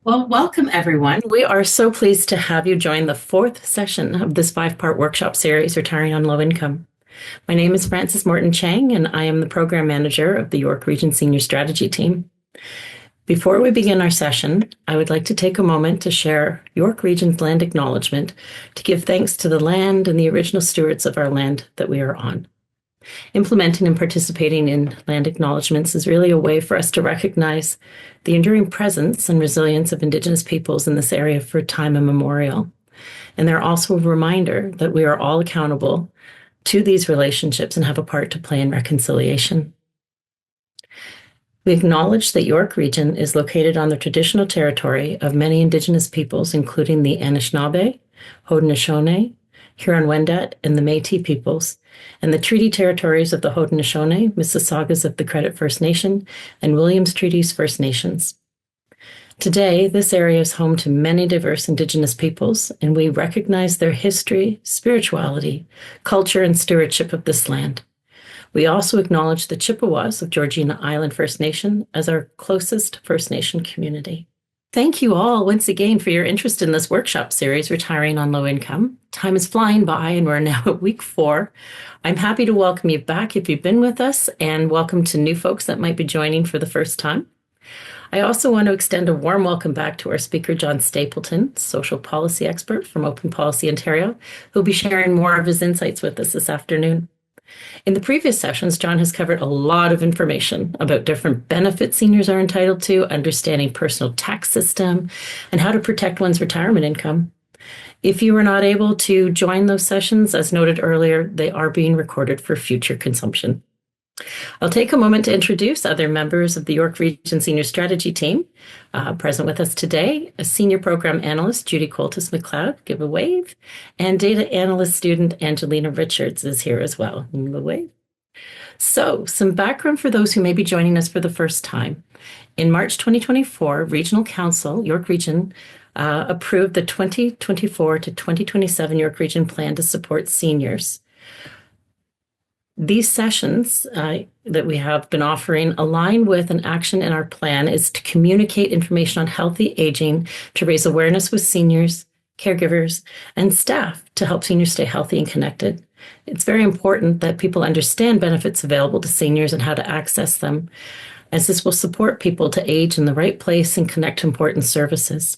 Well, welcome everyone. We are so pleased to have you join the fourth session of this five-part workshop series, Retiring on Low Income. My name is Frances Morton Chang, and I am the Program Manager of the York Region Senior Strategy Team. Before we begin our session, I would like to take a moment to share York Region's land acknowledgement to give thanks to the land and the original stewards of our land that we are on. Implementing and participating in land acknowledgements is really a way for us to recognize the enduring presence and resilience of Indigenous peoples in this area for time immemorial. And they're also a reminder that we are all accountable to these relationships and have a part to play in reconciliation. We acknowledge that York Region is located on the traditional territory of many Indigenous peoples, including the Anishinaabe, Haudenosaunee, Huron-Wendat, and the Métis peoples, and the treaty territories of the Haudenosaunee, Mississaugas of the Credit First Nation, and Williams Treaties First Nations. Today, this area is home to many diverse Indigenous peoples, and we recognize their history, spirituality, culture, and stewardship of this land. We also acknowledge the Chippewas of Georgina Island First Nation as our closest First Nation community. Thank you all once again for your interest in this workshop series, Retiring on Low Income. Time is flying by and we're now at week 4. I'm happy to welcome you back if you've been with us, and welcome to new folks that might be joining for the first time. I also want to extend a warm welcome back to our speaker, John Stapleton, social policy expert from Open Policy Ontario, who'll be sharing more of his insights with us this afternoon. In the previous sessions, John has covered a lot of information about different benefits seniors are entitled to, understanding personal tax system, and how to protect one's retirement income. If you were not able to join those sessions, as noted earlier, they are being recorded for future consumption. I'll take a moment to introduce other members of the York Region Senior Strategy Team. Present with us today, a Senior Program Analyst, Judy Coltis-McLeod, give a wave, and Data Analyst student Angelina Richards is here as well. Give a wave. So, some background for those who may be joining us for the first time. In March 2024, Regional Council, York Region, approved the 2024 to 2027 York Region Plan to support seniors. These sessions that we have been offering align with an action in our plan is to communicate information on healthy aging, to raise awareness with seniors, caregivers, and staff to help seniors stay healthy and connected. It's very important that people understand benefits available to seniors and how to access them, as this will support people to age in the right place and connect to important services.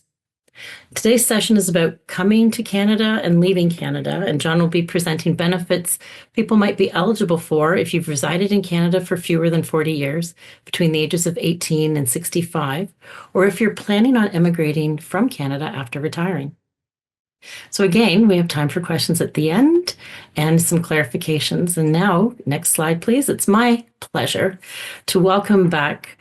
Today's session is about coming to Canada and leaving Canada, and John will be presenting benefits people might be eligible for if you've resided in Canada for fewer than 40 years, between the ages of 18 and 65, or if you're planning on emigrating from Canada after retiring. So again, we have time for questions at the end and some clarifications. And now, next slide, please. It's my pleasure to welcome back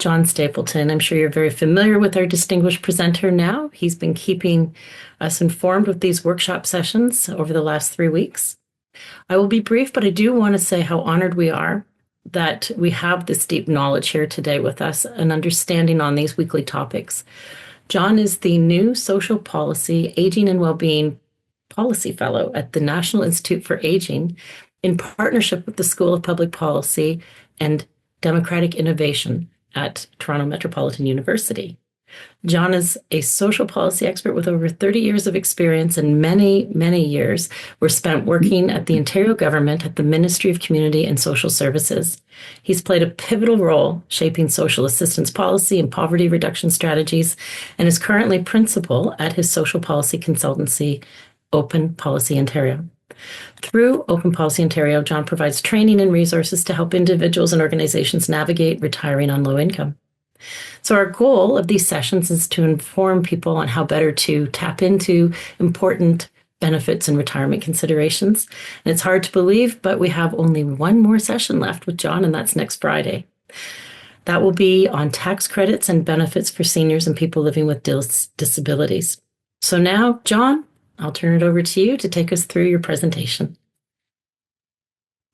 John Stapleton. I'm sure you're very familiar with our distinguished presenter now. He's been keeping us informed with these workshop sessions over the last 3 weeks. I will be brief, but I do want to say how honored we are that we have this deep knowledge here today with us and understanding on these weekly topics. John is the new Social Policy, Aging and Wellbeing Policy Fellow at the National Institute for Aging in partnership with the School of Public Policy and Democratic Innovation at Toronto Metropolitan University. John is a social policy expert with over 30 years of experience, and many, many years were spent working at the Ontario government at the Ministry of Community and Social Services. He's played a pivotal role shaping social assistance policy and poverty reduction strategies, and is currently principal at his social policy consultancy, Open Policy Ontario. Through Open Policy Ontario, John provides training and resources to help individuals and organizations navigate retiring on low income. So our goal of these sessions is to inform people on how better to tap into important benefits and retirement considerations. And it's hard to believe, but we have only one more session left with John, and that's next Friday. That will be on tax credits and benefits for seniors and people living with disabilities. So now, John, I'll turn it over to you to take us through your presentation.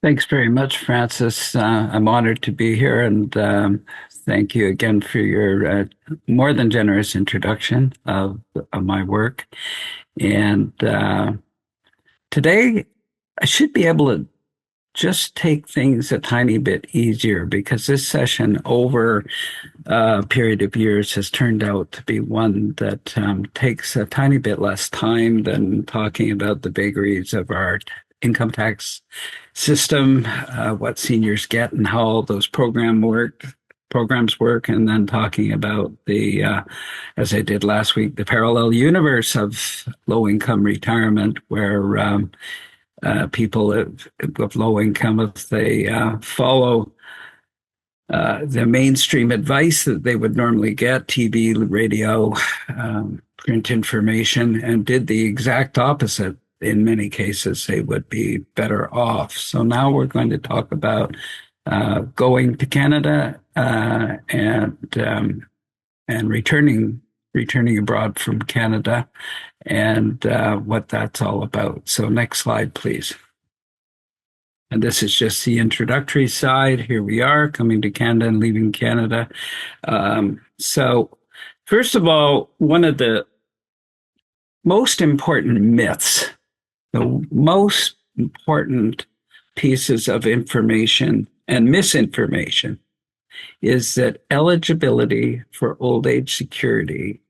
Thanks very much, Frances. I'm honored to be here, and thank you again for your more than generous introduction of my work. And today, I should be able to just take things a tiny bit easier, because this session over a period of years has turned out to be one that takes a tiny bit less time than talking about the vagaries of our income tax system, what seniors get and how all those programs work, and then talking about the, as I did last week, the parallel universe of low-income retirement, where people with low income, if they follow the mainstream advice that they would normally get, TV, radio, print information, and did the exact opposite, in many cases, they would be better off. So now we're going to talk about going to Canada and returning abroad from Canada, and what that's all about. So next slide, please. And this is just the introductory side. Here we are, coming to Canada and leaving Canada. So first of all, one of the most important myths, the most important pieces of information and misinformation, is that eligibility for old age security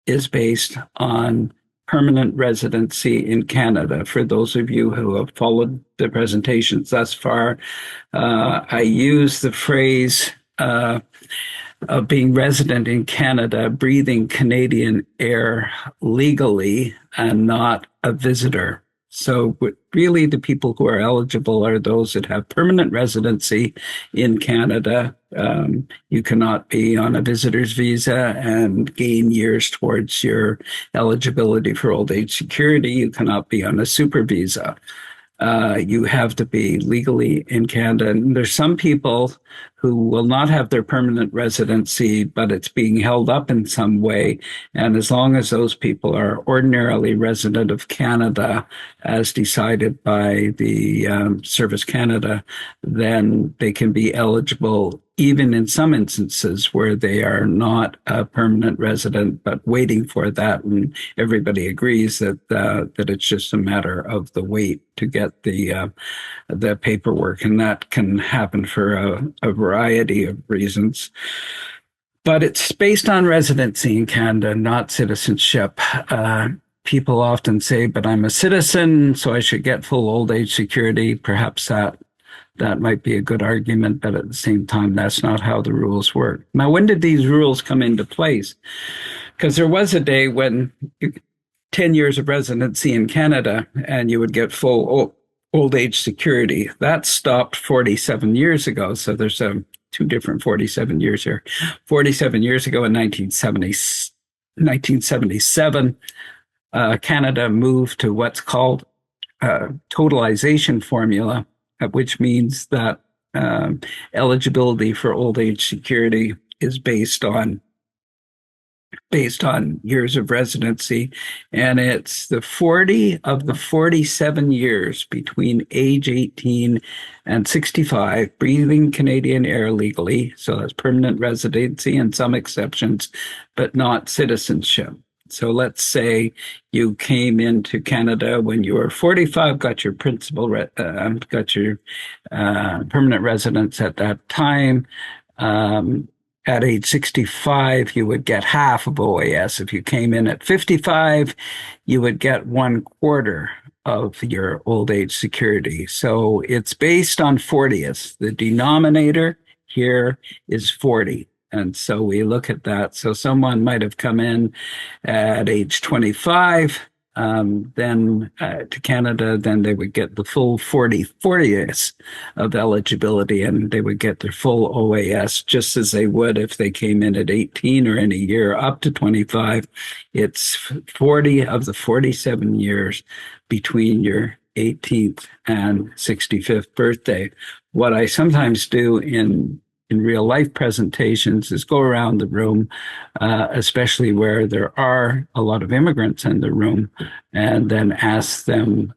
is based on permanent residency in Canada. For those of you who have followed the presentations thus far, I use the phrase of being resident in Canada, breathing Canadian air legally, and not a visitor. So really, the people who are eligible are those that have permanent residency in Canada. You cannot be on a visitor's visa and gain years towards your eligibility for old age security. You cannot be on a super visa. You have to be legally in Canada. And there's some people who will not have their permanent residency, but it's being held up in some way. And as long as those people are ordinarily resident of Canada, as decided by the Service Canada, then they can be eligible, even in some instances where they are not a permanent resident, but waiting for that. And everybody agrees that it's just a matter of the wait to get the paperwork, and that can happen for a variety of reasons. But it's based on residency in Canada, not citizenship. People often say, but I'm a citizen, so I should get full old age security. Perhaps that might be a good argument, but at the same time, that's not how the rules work. Now, when did these rules come into place? Because there was a day when 10 years of residency in Canada and you would get full old age security. That stopped 47 years ago. So there's two different 47 years here. 47 years ago in 1977, Canada moved to what's called totalization formula, which means that eligibility for old age security is based on years of residency, and it's the 40 of the 47 years between age 18 and 65, breathing Canadian air legally, so that's permanent residency and some exceptions, but not citizenship. So let's say you came into Canada when you were 45, got your permanent residence at that time. At age 65, you would get half of OAS. If you came in at 55, you would get 1/4 of your old age security. So it's based on 40th. The denominator here is 40. And so we look at that. So someone might have come in at age 25, then to Canada, then they would get the full 40th of eligibility, and they would get their full OAS just as they would if they came in at 18 or any year up to 25. It's 40 of the 47 years between your 18th and 65th birthday. What I sometimes do in real life presentations is go around the room, especially where there are a lot of immigrants in the room, and then ask them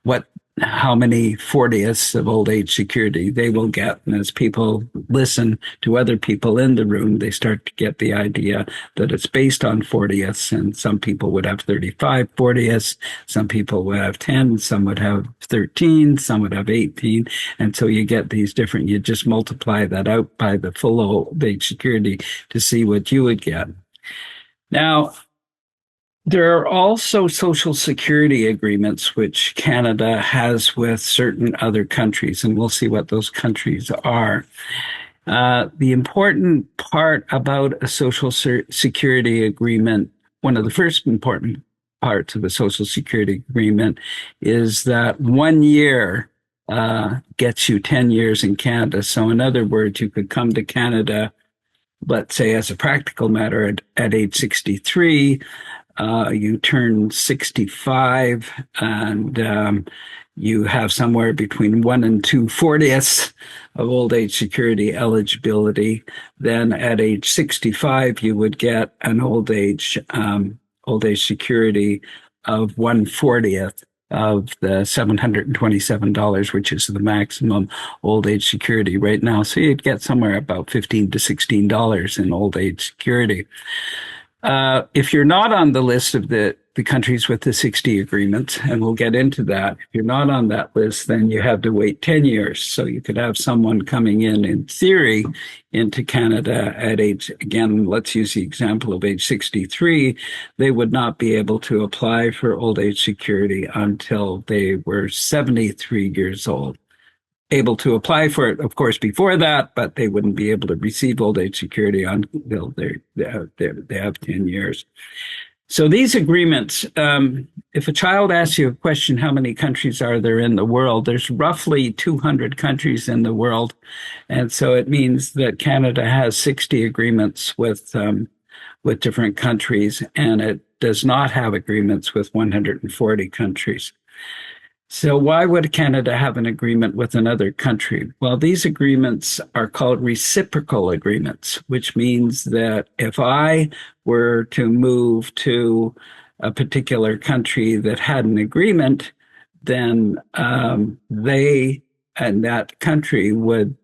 what how many 40ths of old age security they will get. And as people listen to other people in the room, they start to get the idea that it's based on 40ths. And some people would have 35 40ths, some people would have 10, some would have 13, some would have 18. And so you get these different, you just multiply that out by the full old age security to see what you would get. Now, there are also social security agreements which Canada has with certain other countries, and we'll see what those countries are. The important part about a social security agreement, one of the first important parts of a social security agreement, is that 1 year gets you 10 years in Canada. So in other words, you could come to Canada, let's say as a practical matter, at age 63, you turn 65 and you have somewhere between 1 and 2 40ths of old age security eligibility. Then at age 65, you would get an old age security of 1/40th of the $727, which is the maximum old age security right now. So you'd get somewhere about $15 to $16 in old age security. If you're not on the list of the countries with the 60 agreements, and we'll get into that, if you're not on that list, then you have to wait 10 years. So you could have someone coming in theory, into Canada at age, again, let's use the example of age 63, they would not be able to apply for old age security until they were 73 years old. Able to apply for it, of course, before that, but they wouldn't be able to receive old age security until they have 10 years. So these agreements, if a child asks you a question, how many countries are there in the world? There's roughly 200 countries in the world. And so it means that Canada has 60 agreements with different countries, and it does not have agreements with 140 countries. So why would Canada have an agreement with another country? Well, these agreements are called reciprocal agreements, which means that if I were to move to a particular country that had an agreement, then they and that country would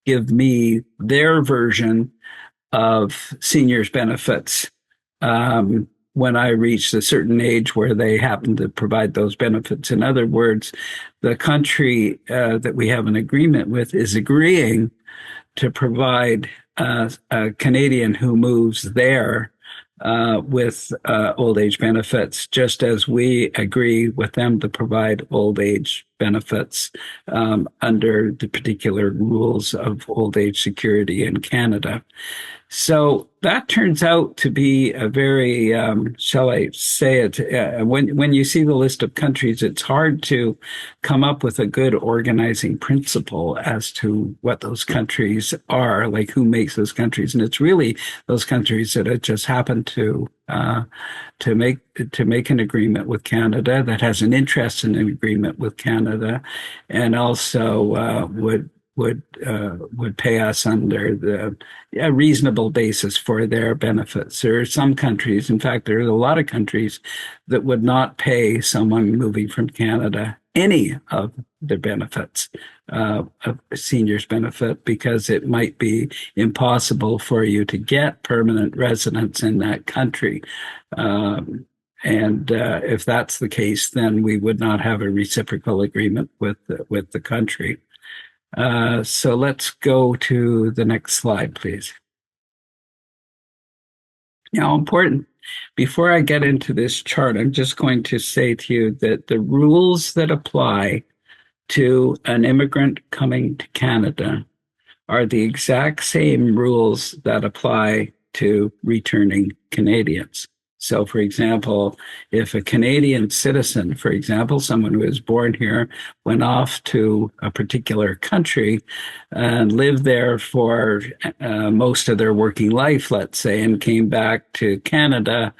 give me their version of seniors benefits when I reached a certain age where they happen to provide those benefits. In other words, the country that we have an agreement with is agreeing to provide a Canadian who moves there with old age benefits, just as we agree with them to provide old age benefits under the particular rules of old age security in Canada. So that turns out to be a very, shall I say it, when you see the list of countries, it's hard to come up with a good organizing principle as to what those countries are, like who makes those countries. And it's really those countries that have just happened to make an agreement with Canada, that has an interest in an agreement with Canada, and also would pay us under a reasonable basis for their benefits. There are some countries, in fact, there are a lot of countries that would not pay someone moving from Canada any of their benefits, of seniors benefit, because it might be impossible for you to get permanent residence in that country. And if that's the case, then we would not have a reciprocal agreement with the country. So let's go to the next slide, please. Now, important, before I get into this chart, I'm just going to say to you that the rules that apply to an immigrant coming to Canada are the exact same rules that apply to returning Canadians. So, for example, if a Canadian citizen, for example, someone who was born here, went off to a particular country and lived there for most of their working life, let's say, and came back to Canada,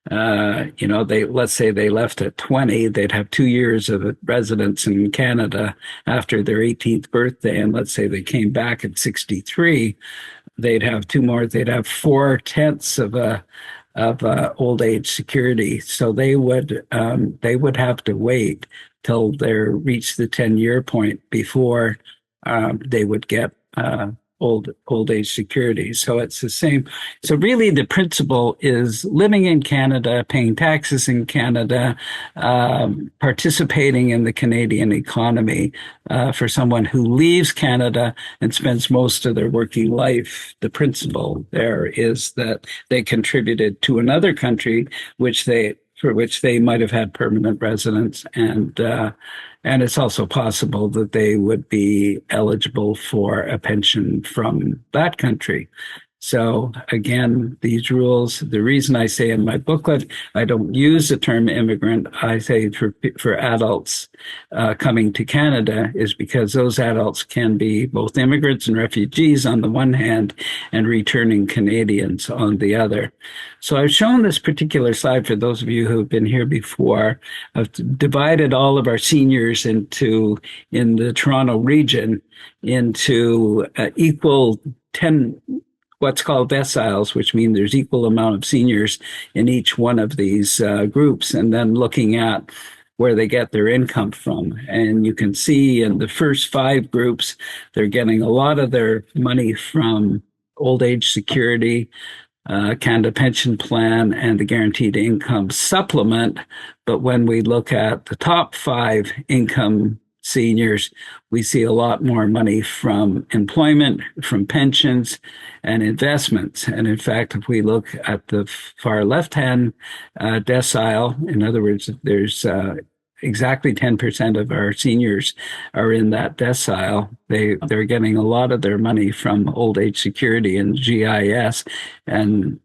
let's say they left at 20, they'd have 2 years of residence in Canada after their 18th birthday. And let's say they came back at 63, they'd have 2 more, they'd have 4/10 of old age security. So they would have to wait till they reach the 10-year point before they would get old age security. So it's the same. So really the principle is living in Canada, paying taxes in Canada, participating in the Canadian economy. For someone who leaves Canada and spends most of their working life, the principle there is that they contributed to another country for which they might have had permanent residence, and it's also possible that they would be eligible for a pension from that country. So again, these rules, the reason I say in my booklet, I don't use the term immigrant, I say for adults coming to Canada, is because those adults can be both immigrants and refugees on the one hand and returning Canadians on the other. So I've shown this particular slide for those of you who have been here before. I've divided all of our seniors in the Toronto region into equal 10 what's called deciles, which mean there's equal amount of seniors in each one of these groups, and then looking at where they get their income from. And you can see in the first 5 groups, they're getting a lot of their money from old age security, Canada Pension Plan, and the Guaranteed Income Supplement. But when we look at the top 5 income seniors, we see a lot more money from employment, from pensions, and investments. And in fact, if we look at the far left-hand decile, in other words, there's exactly 10% of our seniors are in that decile. They're getting a lot of their money from old age security and GIS and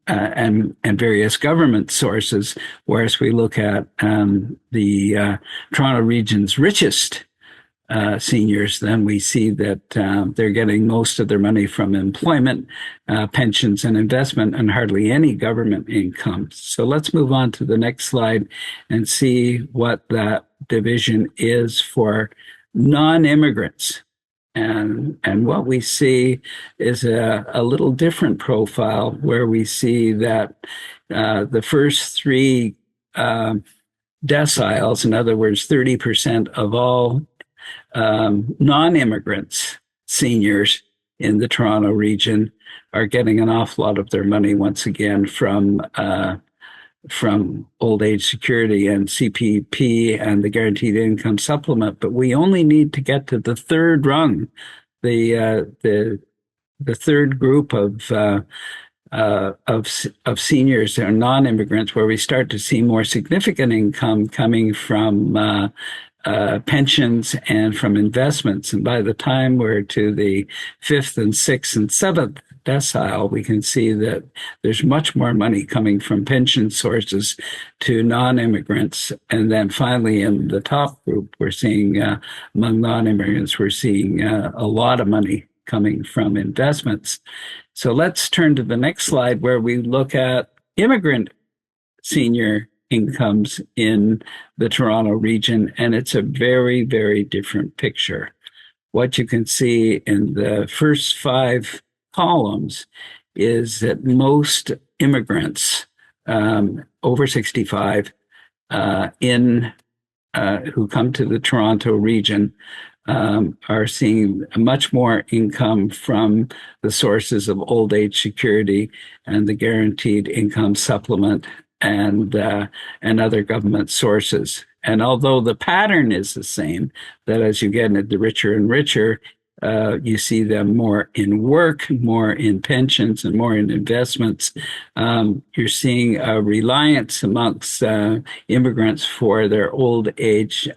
various government sources. Whereas we look at the Toronto region's richest seniors, then we see that they're getting most of their money from employment, pensions, and investment, and hardly any government income. So let's move on to the next slide and see what that division is for non-immigrants. And what we see is a little different profile, where we see that the first 3 deciles, in other words, 30% of all non-immigrants, seniors in the Toronto region, are getting an awful lot of their money once again from old age security and CPP and the Guaranteed Income Supplement. But we only need to get to the third rung, the third group of seniors or non-immigrants, where we start to see more significant income coming from pensions and from investments. And by the time we're to the 5th and 6th and 7th decile, we can see that there's much more money coming from pension sources to non-immigrants. And then finally, in the top group, we're seeing among non-immigrants, we're seeing a lot of money coming from investments. So let's turn to the next slide, where we look at immigrant senior incomes in the Toronto region, and it's a very, very different picture. What you can see in the first 5 columns is that most immigrants over 65 who come to the Toronto region are seeing much more income from the sources of old age security and the Guaranteed Income Supplement and other government sources. And although the pattern is the same, that as you get into richer and richer, you see them more in work, more in pensions, and more in investments. You're seeing a reliance amongst immigrants for their old age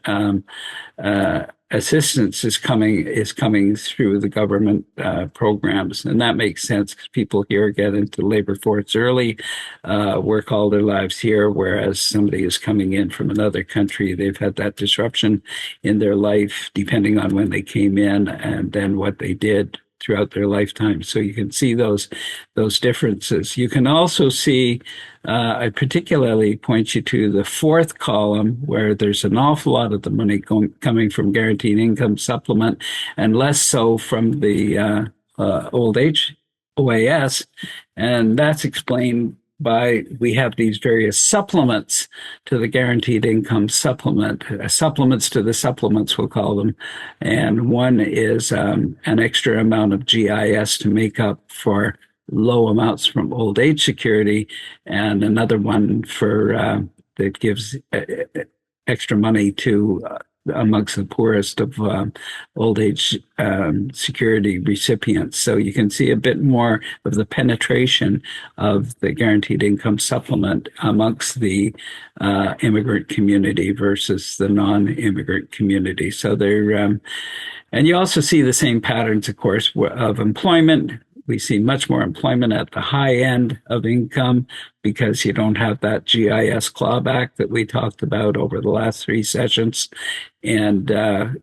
assistance is coming through the government programs, and that makes sense because people here get into the labor force early, work all their lives here, whereas somebody is coming in from another country, they've had that disruption in their life depending on when they came in and then what they did throughout their lifetime. So you can see those differences. You can also see, I particularly point you to the 4th column, where there's an awful lot of the money coming from Guaranteed Income Supplement and less so from the old age OAS. And that's explained we have these various supplements to the guaranteed income supplement, supplements to the supplements, we'll call them. And one is an extra amount of GIS to make up for low amounts from old age security, and another one for that gives extra money to amongst the poorest of old age security recipients. So you can see a bit more of the penetration of the guaranteed income supplement amongst the immigrant community versus the non-immigrant community. So they're, and you also see the same patterns, of course, of employment. We see much more employment at the high end of income because you don't have that GIS clawback that we talked about over the last 3 sessions. And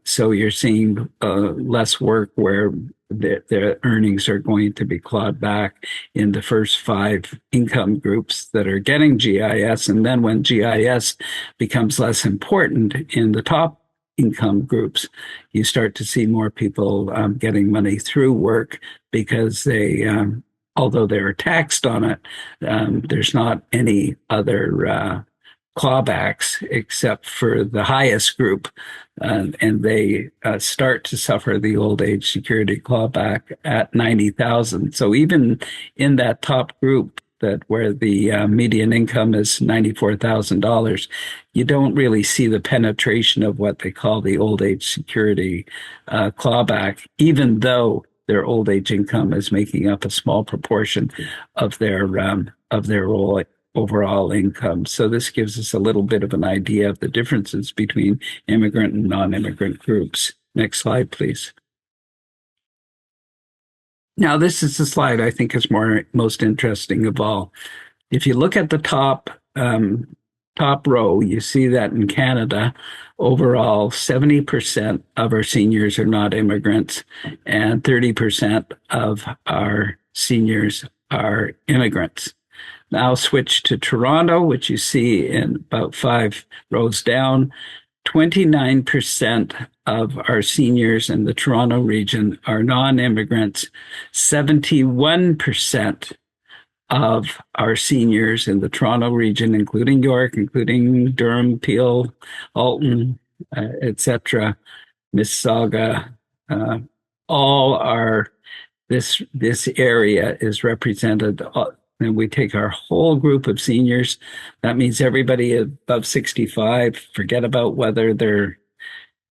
so you're seeing less work where the earnings are going to be clawed back in the first 5 income groups that are getting GIS. And then when GIS becomes less important in the top income groups, you start to see more people getting money through work because they, although they're taxed on it, there's not any other clawbacks except for the highest group, and they start to suffer the old age security clawback at 90,000. So even in that top group, that where the median income is $94,000, you don't really see the penetration of what they call the old age security clawback, even though their old age income is making up a small proportion of their overall income. So this gives us a little bit of an idea of the differences between immigrant and non-immigrant groups. Next slide, please. Now, this is the slide I think is most interesting of all. If you look at the top row, you see that in Canada, overall, 70% of our seniors are not immigrants, and 30% of our seniors are immigrants. Now switch to Toronto, which you see in about 5 rows down. 29% of our seniors in the Toronto region are non-immigrants. 71% of our seniors in the Toronto region, including York, including Durham, Peel, Alton, etc., Mississauga, all are, this area is represented. And we take our whole group of seniors. That means everybody above 65, forget about whether they're,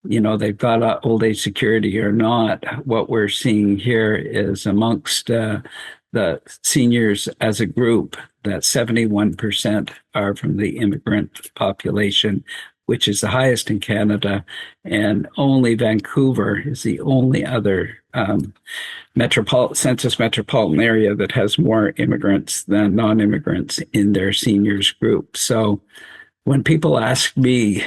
they've got old age security or not. What we're seeing here is amongst the seniors as a group, that 71% are from the immigrant population, which is the highest in Canada. And only Vancouver is the only other census metropolitan area that has more immigrants than non-immigrants in their seniors group. So when people ask me,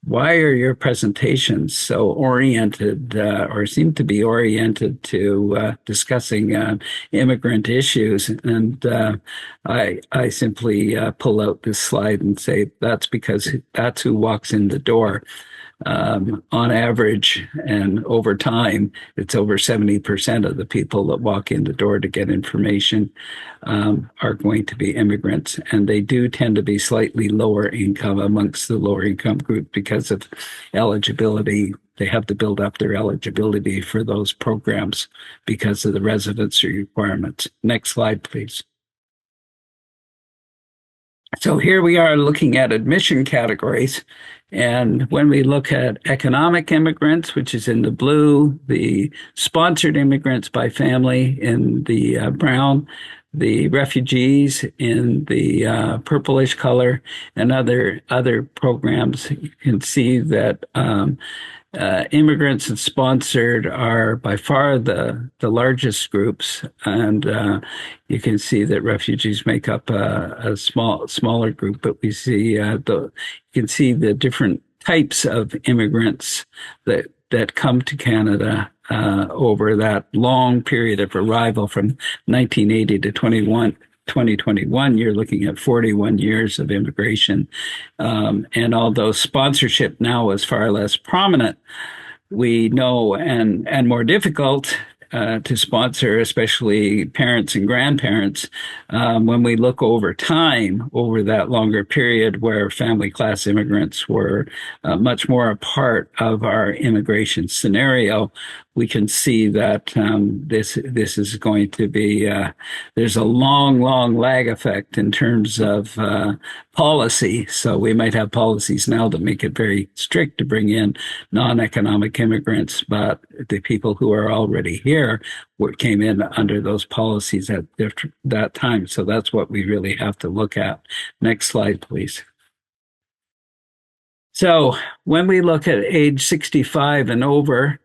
why are your presentations so oriented or seem to be oriented to discussing immigrant issues? And I simply pull out this slide and say, that's because that's who walks in the door. On average and over time, it's over 70% of the people that walk in the door to get information are going to be immigrants. And they do tend to be slightly lower income amongst the lower income group because of eligibility. They have to build up their eligibility for those programs because of the residency requirements. Next slide, please. So here we are looking at admission categories. And when we look at economic immigrants, which is in the blue, the sponsored immigrants by family in the brown, the refugees in the purplish color, and other programs, you can see that immigrants and sponsored are by far the largest groups, and you can see that refugees make up a smaller group. But we see you can see the different types of immigrants that come to Canada over that long period of arrival from 1980 to 2021, you're looking at 41 years of immigration. And although sponsorship now is far less prominent, we know and more difficult, to sponsor, especially parents and grandparents, when we look over time, over that longer period where family class immigrants were much more a part of our immigration scenario, we can see that this is going to be there's a long lag effect in terms of policy. So we might have policies now that make it very strict to bring in non-economic immigrants, but the people who are already here came in under those policies at that time. So that's what we really have to look at. Next slide, please. So when we look at age 65 and over,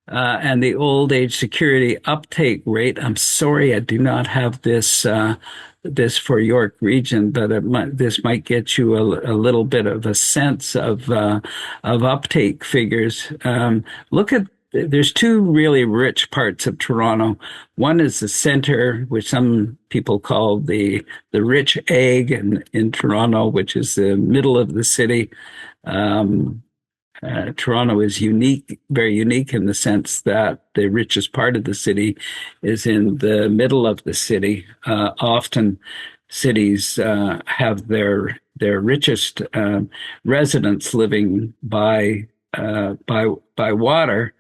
and the old age security uptake rate, I'm sorry I do not have this for York Region, but this might get you a little bit of a sense of uptake figures. There's two really rich parts of Toronto. One is the center, which some people call the rich egg in Toronto, which is the middle of the city. Toronto is unique, very unique in the sense that the richest part of the city is in the middle of the city. Often cities have their richest residents living by water.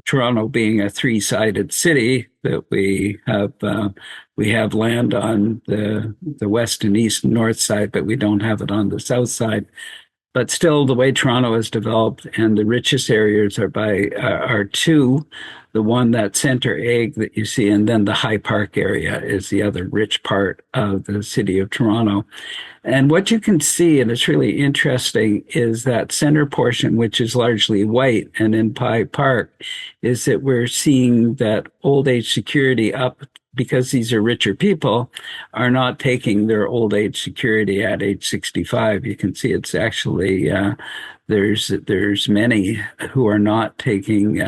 Toronto being a three-sided city, that we have land on the west and east and north side, but we don't have it on the south side. But still, the way Toronto is developed, and the richest areas are two. The one, that center egg that you see, and then the High Park area is the other rich part of the city of Toronto. And what you can see, and it's really interesting, is that center portion, which is largely white, and in High Park, is that we're seeing that old age security up, because these are richer people, are not taking their old age security at age 65. You can see it's actually, there's many who are not taking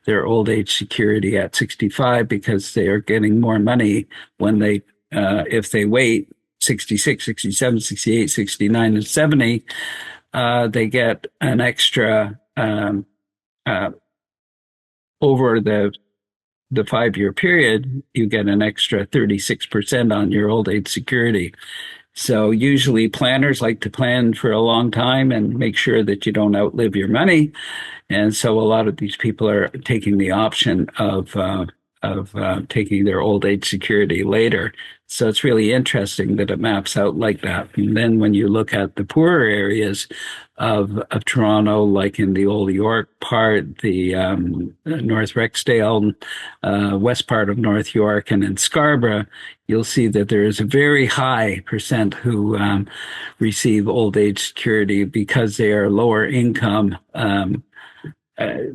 their old age security at 65 because they are getting more money when they, if they wait 66, 67, 68, 69, and 70, they get an extra over the 5-year period, you get an extra 36% on your old age security. So usually planners like to plan for a long time and make sure that you don't outlive your money. And so a lot of these people are taking the option of taking their old age security later. So it's really interesting that it maps out like that. And then when you look at the poorer areas of Toronto, like in the Old York part, the North Rexdale, west part of North York, and in Scarborough, you'll see that there is a very high percent who receive old age security because they are lower income.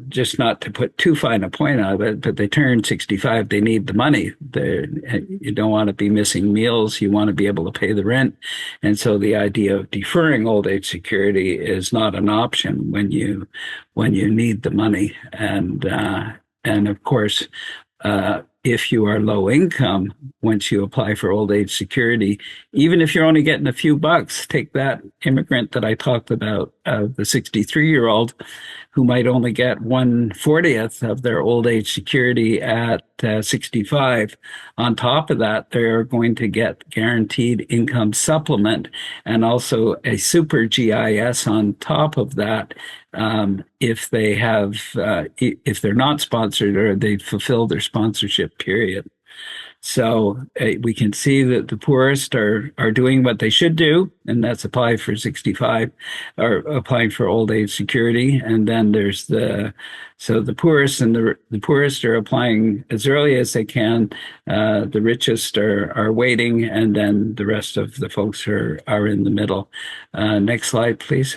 Just not to put too fine a point on it, but they turn 65, they need the money. You don't want to be missing meals. You want to be able to pay the rent. And so the idea of deferring old age security is not an option when you need the money. And of course, if you are low income, once you apply for old age security, even if you're only getting a few bucks, take that immigrant that I talked about, the 63-year-old, who might only get 1/40th of their old age security at 65. On top of that, they're going to get guaranteed income supplement and also a super GIS on top of that. If they have, if they're not sponsored or they fulfill their sponsorship period. So we can see that the poorest are doing what they should do, and that's apply for 65 or applying for old age security. And then there's the poorest and the poorest are applying as early as they can. The richest are waiting, and then the rest of the folks are in the middle. Next slide, please.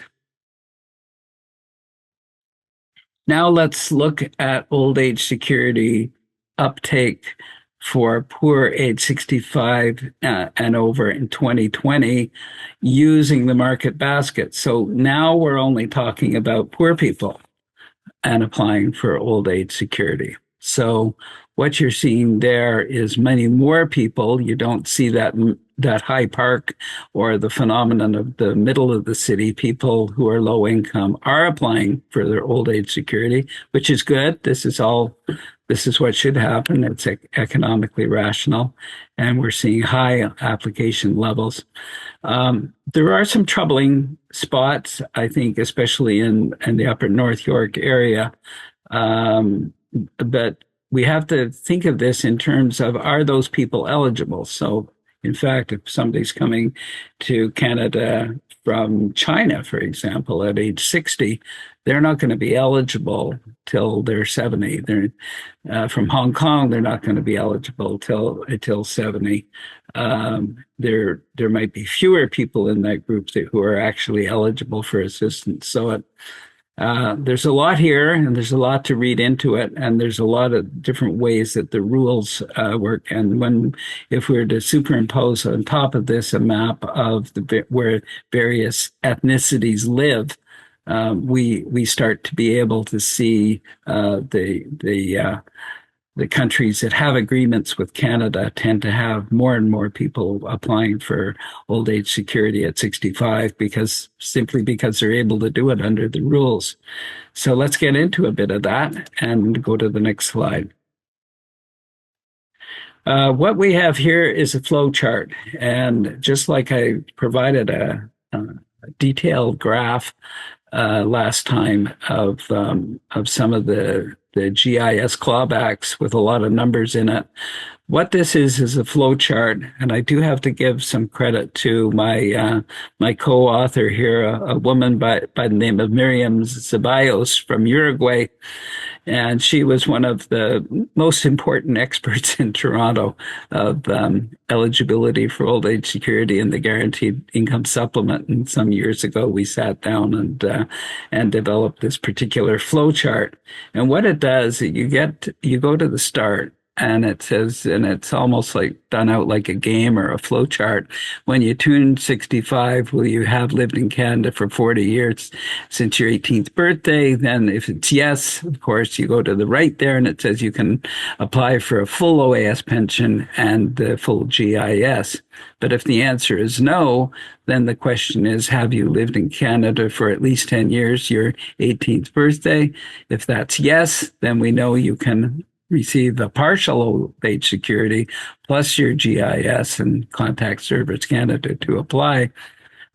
Now let's look at old age security uptake for poor age 65 and over in 2020 using the market basket. So now we're only talking about poor people and applying for old age security. So what you're seeing there is many more people. You don't see that that High Park or the phenomenon of the middle of the city, people who are low income are applying for their old age security, which is good. This is what should happen. It's economically rational, and we're seeing high application levels. There are some troubling spots, I think, especially in the upper North York area. But we have to think of this in terms of, are those people eligible? So, in fact, if somebody's coming to Canada from China, for example, at age 60, they're not going to be eligible till they're 70. From Hong Kong, they're not going to be eligible till 70. There might be fewer people in that group who are actually eligible for assistance. So there's a lot here, and there's a lot to read into it, and there's a lot of different ways that the rules work. And if we were to superimpose on top of this a map of where various ethnicities live, we start to be able to see the countries that have agreements with Canada tend to have more and more people applying for old age security at 65 simply because they're able to do it under the rules. So let's get into a bit of that and go to the next slide. What we have here is a flow chart, and just like I provided a detailed graph last time of some of the GIS clawbacks with a lot of numbers in it. What this is a flow chart, and I do have to give some credit to my co-author here, a woman by the name of Miriam Ceballos from Uruguay. And she was one of the most important experts in Toronto of eligibility for old age security and the guaranteed income supplement. And some years ago, we sat down and developed this particular flow chart. And what it does, you go to the start, and it says, and it's almost like done out like a game or a flow chart. When you turn 65, will you have lived in Canada for 40 years since your 18th birthday? Then if it's yes, of course, you go to the right there, and it says you can apply for a full OAS pension and the full GIS. But if the answer is no, then the question is, have you lived in Canada for at least 10 years, your 18th birthday? If that's yes, then we know you can receive a partial old age security plus your GIS and contact Service Canada to apply.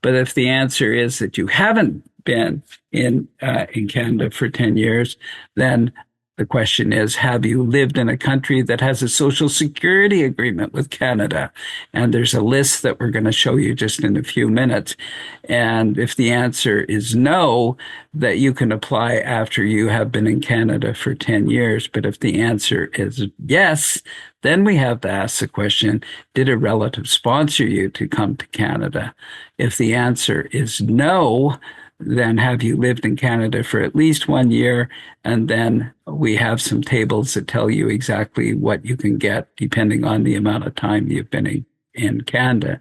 But if the answer is that you haven't been in Canada for 10 years, then the question is, have you lived in a country that has a social security agreement with Canada? And there's a list that we're going to show you just in a few minutes. And if the answer is no, that you can apply after you have been in Canada for 10 years. But if the answer is yes, then we have to ask the question, did a relative sponsor you to come to Canada? If the answer is no, then have you lived in Canada for at least 1 year? And then we have some tables that tell you exactly what you can get depending on the amount of time you've been in Canada.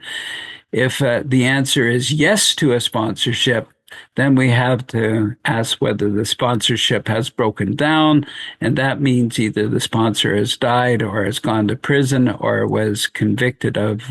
If the answer is yes to a sponsorship, then we have to ask whether the sponsorship has broken down, and that means either the sponsor has died or has gone to prison or was convicted of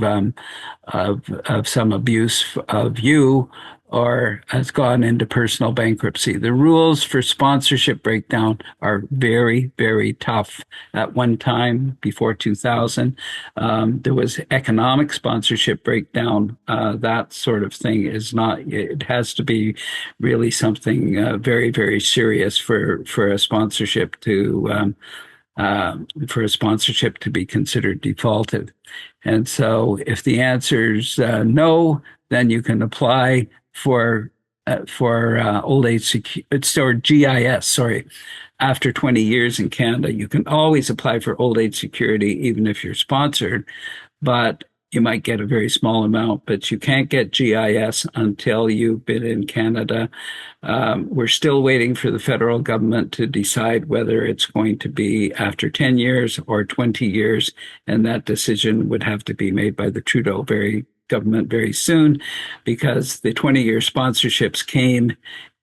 some abuse of you, or has gone into personal bankruptcy. The rules for sponsorship breakdown are very, very tough. At one time, before 2000, there was economic sponsorship breakdown. That sort of thing is not, it has to be really something very, very serious for a sponsorship to be considered defaulted. And so if the answer's no, then you can apply for old age or GIS, sorry. After 20 years in Canada, you can always apply for old age security, even if you're sponsored, but you might get a very small amount, but you can't get GIS until you've been in Canada. We're still waiting for the federal government to decide whether it's going to be after 10 years or 20 years, and that decision would have to be made by the Trudeau government very soon, because the 20-year sponsorships came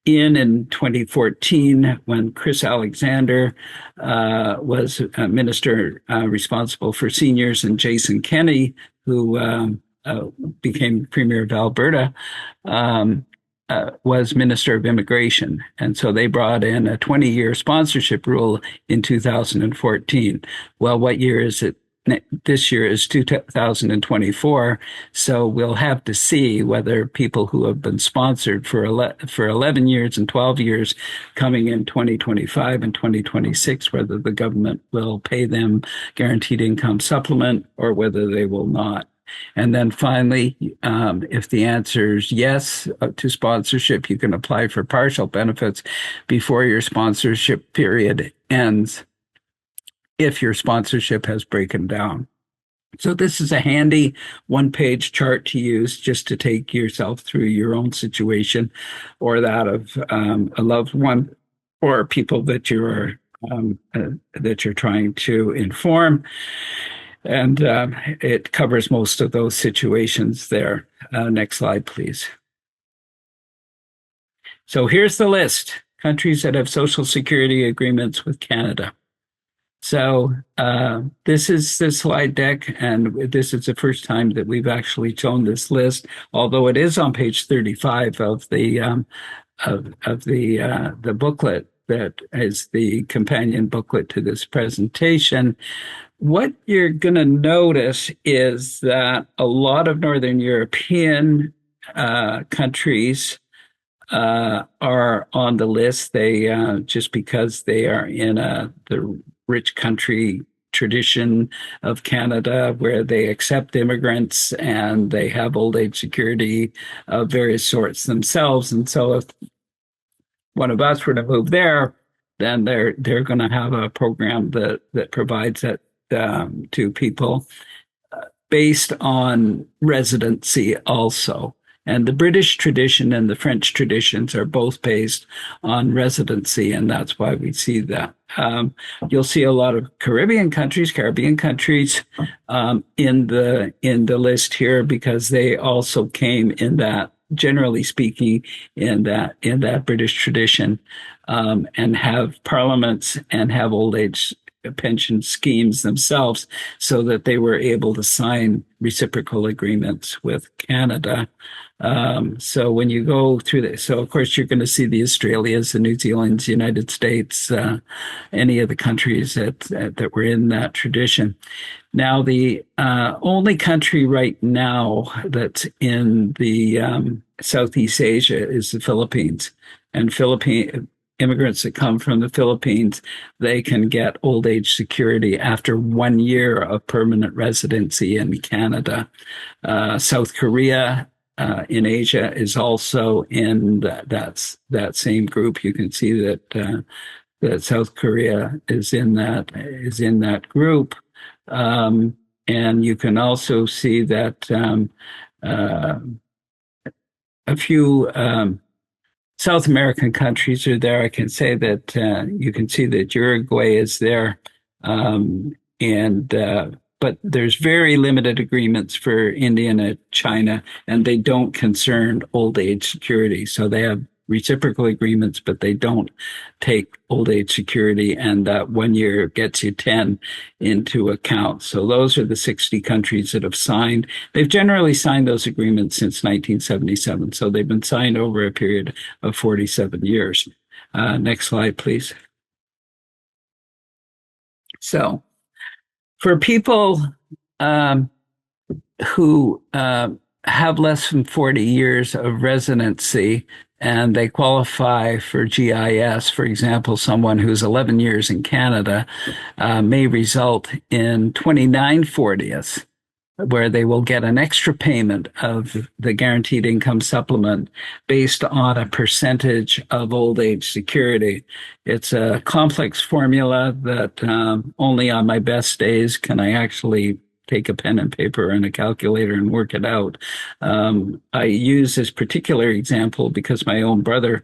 in 2014 when Chris Alexander was a minister responsible for seniors, and Jason Kenney, who became Premier of Alberta, was Minister of Immigration. And so they brought in a 20-year sponsorship rule in 2014. Well, what year is it? This year is 2024. So we'll have to see whether people who have been sponsored for 11 years and 12 years coming in 2025 and 2026, whether the government will pay them guaranteed income supplement or whether they will not. And then finally, if the answer is yes to sponsorship, you can apply for partial benefits before your sponsorship period ends if your sponsorship has broken down. So this is a handy one-page chart to use just to take yourself through your own situation or that of a loved one or people that you're trying to inform. And it covers most of those situations there. Next slide, please. So here's the list. Countries that have social security agreements with Canada. So this is the slide deck, and this is the first time that we've actually shown this list, although it is on page 35 of the booklet that is the companion booklet to this presentation. What you're going to notice is that a lot of Northern European countries are on the list. They just because they are in the rich country tradition of Canada, where they accept immigrants and they have old age security of various sorts themselves. And so, if one of us were to move there, then they're going to have a program that provides that to people based on residency also. And the British tradition and the French traditions are both based on residency, and that's why we see that. You'll see a lot of Caribbean countries in the list here because they also came in that, generally speaking, in that British tradition, and have parliaments and have old age pension schemes themselves, so that they were able to sign reciprocal agreements with Canada. So when you go through this, so of course you're going to see the Australias, the New Zealands, the United States, any of the countries that were in that tradition. Now, the only country right now that's in the Southeast Asia is the Philippines, and immigrants that come from the Philippines, they can get old age security after 1 year of permanent residency in Canada. South Korea in Asia is also in that same group. You can see that South Korea is in that group, and you can also see that a few South American countries are there. I can say that you can see that Uruguay is there, but there's very limited agreements for India and China, and they don't concern old age security. So they have reciprocal agreements, but they don't take old age security, and that 1 year gets you 10 into account. So those are the 60 countries that have signed. They've generally signed those agreements since 1977. So they've been signed over a period of 47 years. Next slide, please. So for people who have less than 40 years of residency and they qualify for GIS, for example, someone who's 11 years in Canada may result in 29/40ths, where they will get an extra payment of the guaranteed income supplement based on a percentage of old age security. It's a complex formula that only on my best days can I actually take a pen and paper and a calculator and work it out. I use this particular example because my own brother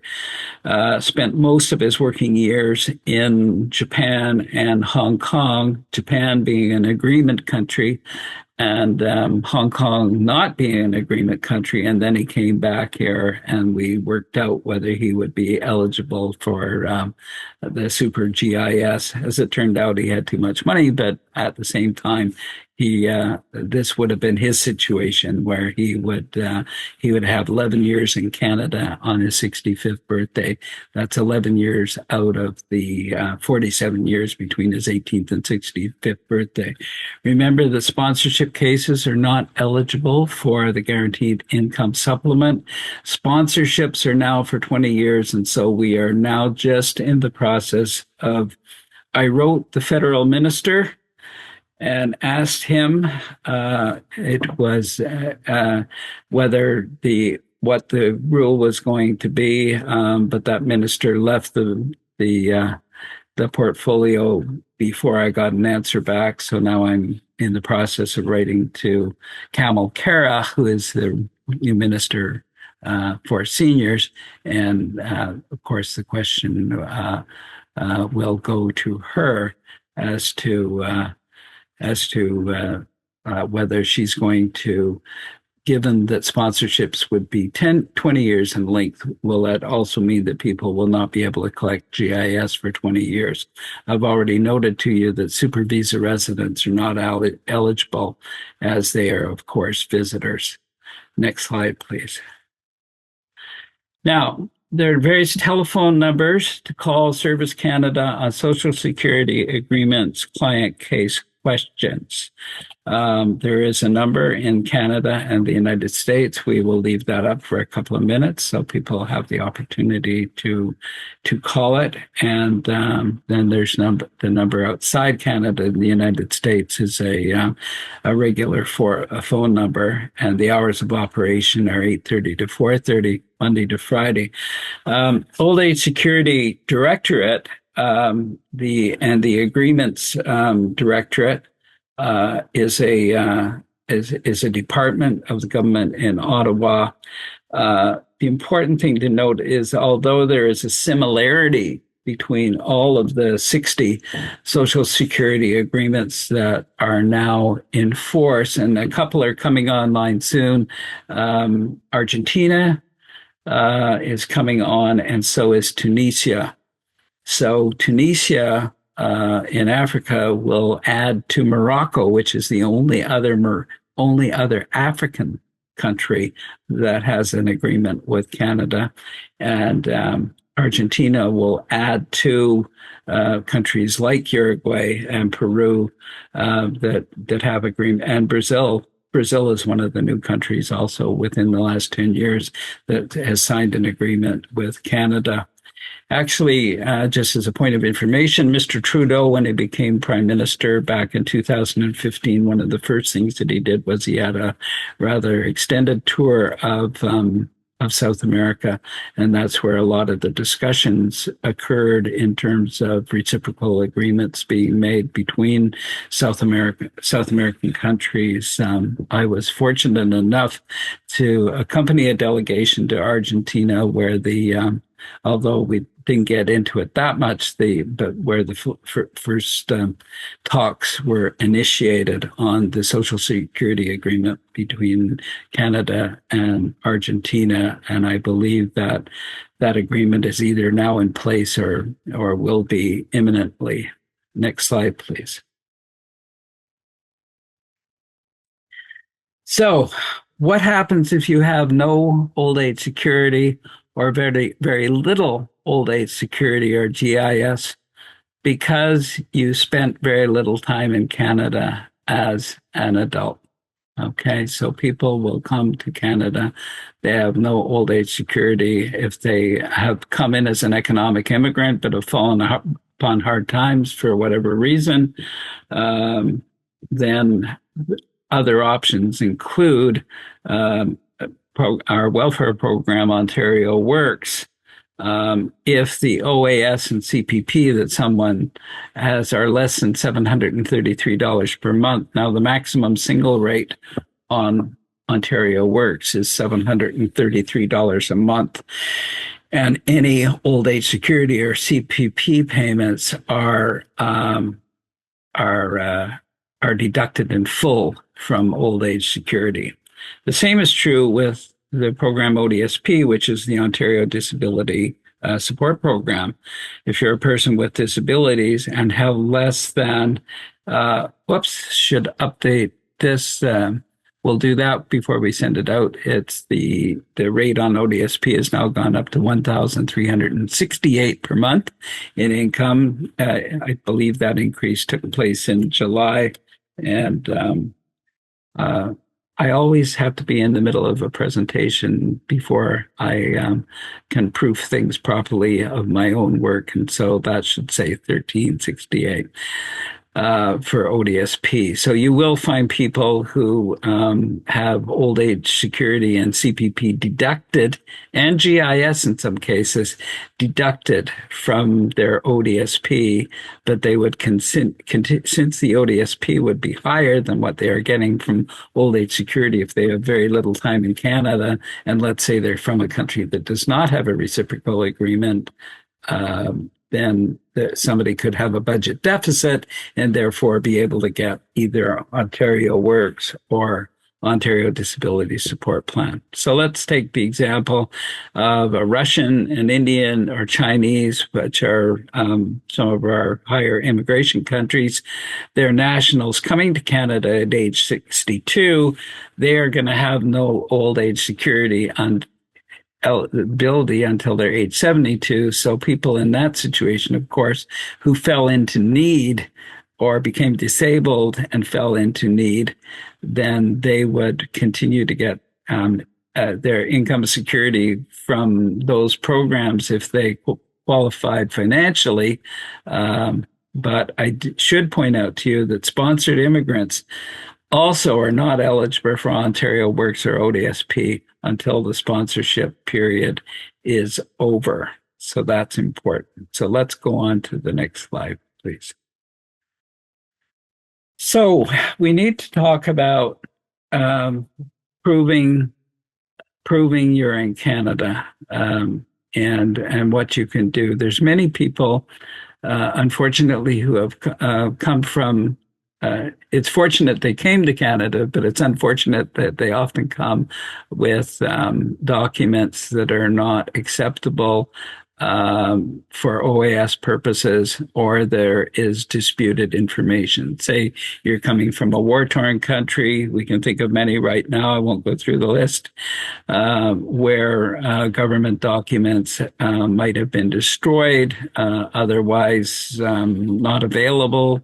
spent most of his working years in Japan and Hong Kong, Japan being an agreement country, and Hong Kong not being an agreement country. And then he came back here and we worked out whether he would be eligible for the super GIS. As it turned out, he had too much money, but at the same time, This would have been his situation where he would have 11 years in Canada on his 65th birthday. That's 11 years out of the 47 years between his 18th and 65th birthday. Remember, the sponsorship cases are not eligible for the guaranteed income supplement. Sponsorships are now for 20 years, and so we are now just in the process of. I wrote the federal minister and asked him it was whether what the rule was going to be, but that minister left the portfolio before I got an answer back. So now I'm in the process of writing to Kamal Kara, who is the new minister for seniors, and of course the question will go to her as to whether she's going to, given that sponsorships would be 20 years in length, will that also mean that people will not be able to collect GIS for 20 years? I've already noted to you that super visa residents are not eligible, as they are, of course, visitors. Next slide, please. Now, there are various telephone numbers to call Service Canada on Social Security agreements, client case questions. There is a number in Canada and the United States. We will leave that up for a couple of minutes so people have the opportunity to call it. And then there's the number outside Canada and the United States is a regular phone number, and the hours of operation are 8:30 to 4:30, Monday to Friday. Old Age Security Directorate, the Agreements Directorate, is a department of the government in Ottawa. The important thing to note is, although there is a similarity between all of the 60 Social Security agreements that are now in force, and a couple are coming online soon, Argentina is coming on, and so is Tunisia. So Tunisia in Africa will add to Morocco, which is the only other African country that has an agreement with Canada, and Argentina will add to countries like Uruguay and Peru that have agreement, and Brazil. Brazil is one of the new countries also within the last 10 years that has signed an agreement with Canada. Actually, just as a point of information, Mr. Trudeau, when he became prime minister back in 2015, one of the first things that he did was he had a rather extended tour of South America, and that's where a lot of the discussions occurred in terms of reciprocal agreements being made between South American countries. I was fortunate enough to accompany a delegation to Argentina, where although we didn't get into it that much, but where the first talks were initiated on the Social Security agreement between Canada and Argentina, and I believe that agreement is either now in place or will be imminently. Next slide, please. So, what happens if you have no old age security or very, very little old age security or GIS because you spent very little time in Canada as an adult? Okay, so people will come to Canada. They have no old age security. If they have come in as an economic immigrant but have fallen upon hard times for whatever reason, then other options include our welfare program, Ontario Works. If the OAS and CPP that someone has are less than $733 per month. Now, the maximum single rate on Ontario Works is $733 a month. And any old age security or CPP payments are deducted in full from old age security. The same is true with the program ODSP, which is the Ontario Disability Support Program. If you're a person with disabilities and have less than Whoops, should update this. We'll do that before we send it out. It's the rate on ODSP has now gone up to 1,368 per month in income. I believe that increase took place in July, and I always have to be in the middle of a presentation before I can proof things properly of my own work, and so that should say 1368. For ODSP. So you will find people who have old age security and CPP deducted, and GIS in some cases deducted from their ODSP, but they would since the ODSP would be higher than what they are getting from old age security if they have very little time in Canada, and let's say they're from a country that does not have a reciprocal agreement, then somebody could have a budget deficit and therefore be able to get either Ontario Works or Ontario Disability Support Plan. So let's take the example of a Russian, an Indian, or Chinese, which are some of our higher immigration countries. They're nationals coming to Canada at age 62. They are going to have no old age security on eligibility until they're age 72. So people in that situation, of course, who fell into need or became disabled and fell into need, then they would continue to get their income security from those programs if they qualified financially. But I should point out to you that sponsored immigrants also are not eligible for Ontario Works or ODSP until the sponsorship period is over. So that's important. So let's go on to the next slide, please. So we need to talk about proving you're in Canada and what you can do. There's many people, unfortunately, who have come from it's fortunate they came to Canada, but it's unfortunate that they often come with documents that are not acceptable for OAS purposes, or there is disputed information. Say you're coming from a war-torn country. We can think of many right now. I won't go through the list, where government documents might have been destroyed, otherwise not available.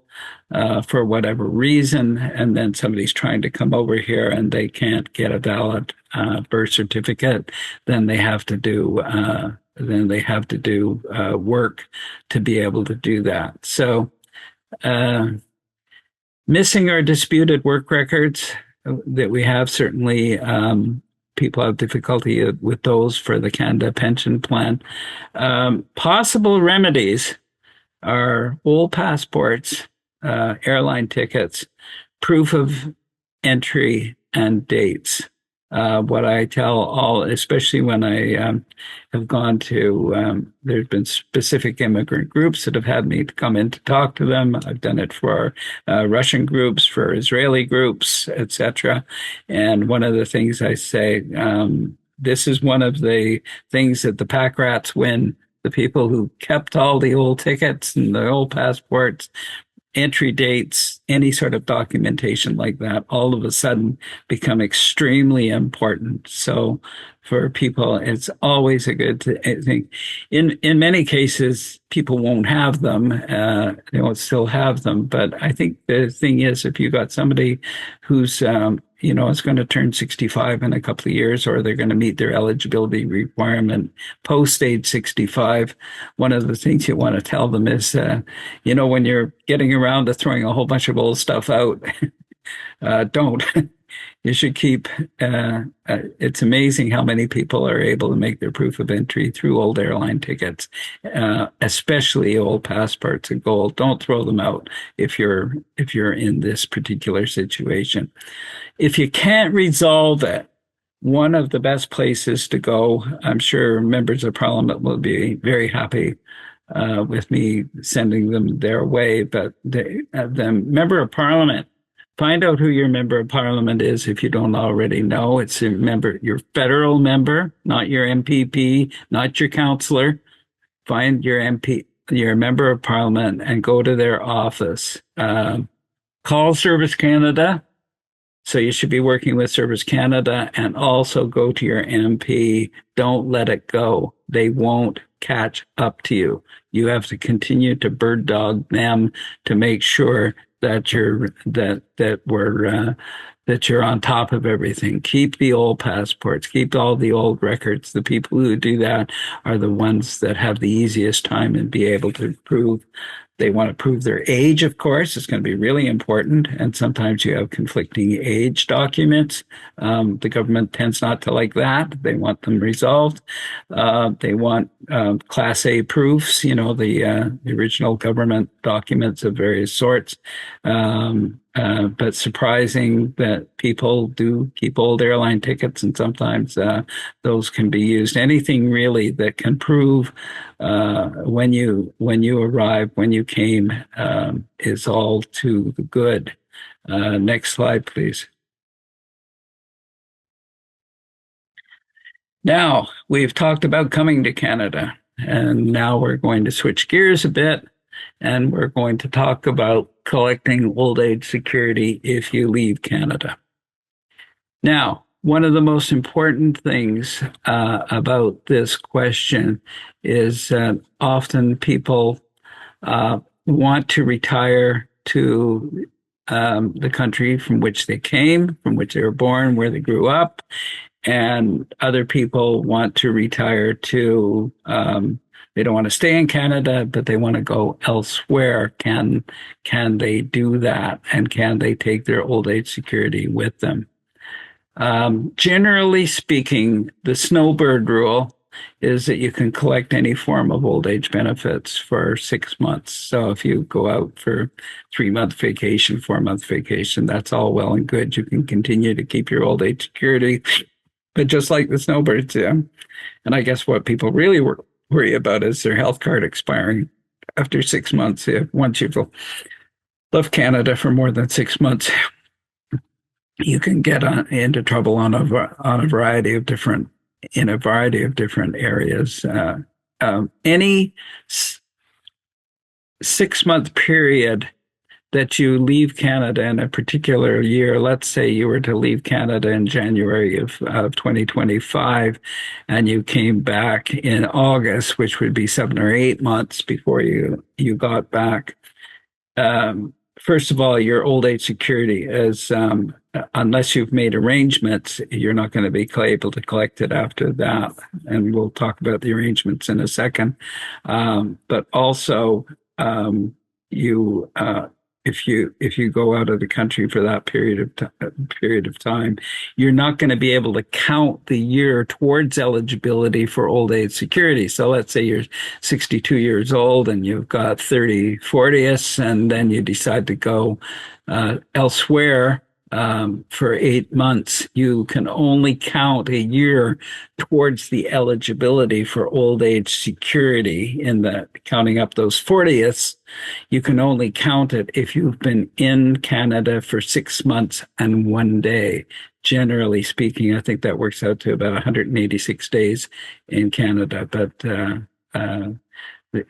For whatever reason, and then somebody's trying to come over here and they can't get a valid birth certificate, then they have to do work to be able to do that. So, missing or disputed work records that we have, certainly people have difficulty with those for the Canada Pension Plan. Possible remedies are old passports, airline tickets, proof of entry, and dates. What I tell all, especially when I have gone to, there's been specific immigrant groups that have had me to come in to talk to them. I've done it for Russian groups, for Israeli groups, etc. And one of the things I say, this is one of the things that the pack rats win. The people who kept all the old tickets and the old passports, entry dates, any sort of documentation like that, all of a sudden become extremely important. So for people, it's always a good thing. In many cases, people won't have them. They won't still have them. But I think the thing is, if you got somebody who's is going to turn 65 in a couple of years, or they're going to meet their eligibility requirement post age 65. One of the things you want to tell them is, when you're getting around to throwing a whole bunch of old stuff out, don't. You should keep, it's amazing how many people are able to make their proof of entry through old airline tickets, especially old passports and gold. Don't throw them out if you're in this particular situation. If you can't resolve it, one of the best places to go, I'm sure members of Parliament will be very happy with me sending them their way, but the member of Parliament, find out who your member of Parliament is if you don't already know. It's your federal member, not your MPP, not your councillor. Find your MP, your member of Parliament, and go to their office. Call Service Canada. So you should be working with Service Canada, and also go to your MP. Don't let it go. They won't catch up to you. You have to continue to bird dog them to make sure that you're on top of everything. Keep the old passports, keep all the old records. The people who do that are the ones that have the easiest time and be able to prove. They want to prove their age, of course. It's going to be really important. And sometimes you have conflicting age documents. The government tends not to like that. They want them resolved. They want Class A proofs, the original government documents of various sorts. But surprising that people do keep old airline tickets, and sometimes those can be used. Anything really that can prove when you arrived, when you came, is all to the good. Next slide, please. Now, we've talked about coming to Canada, and now we're going to switch gears a bit, and we're going to talk about collecting old age security if you leave Canada. Now, one of the most important things about this question is that often people want to retire to the country from which they came, from which they were born, where they grew up, and other people want to retire to, they don't want to stay in Canada, but they want to go elsewhere. Can they do that? And can they take their old age security with them? Generally speaking, the snowbird rule is that you can collect any form of old age benefits for 6 months. So if you go out for 3-month vacation, 4-month vacation, that's all well and good. You can continue to keep your old age security. But just like the snowbirds, yeah. And I guess what people really worry about is their health card expiring after 6 months. Once you've left Canada for more than 6 months, you can get into trouble in a variety of different areas. Any 6-month period that you leave Canada in a particular year, let's say you were to leave Canada in January of 2025, and you came back in August, which would be 7 or 8 months before you got back. First of all, your old age security is, unless you've made arrangements, you're not going to be able to collect it after that. And we'll talk about the arrangements in a second. But also, if you go out of the country for that period of time, you're not going to be able to count the year towards eligibility for old age security. So let's say you're 62 years old and you've got 30 40ths, and then you decide to go elsewhere for 8 months. You can only count a year towards the eligibility for old age security in the counting up those 40ths. You can only count it if you've been in Canada for 6 months and 1 day. Generally speaking, I think that works out to about 186 days in Canada. But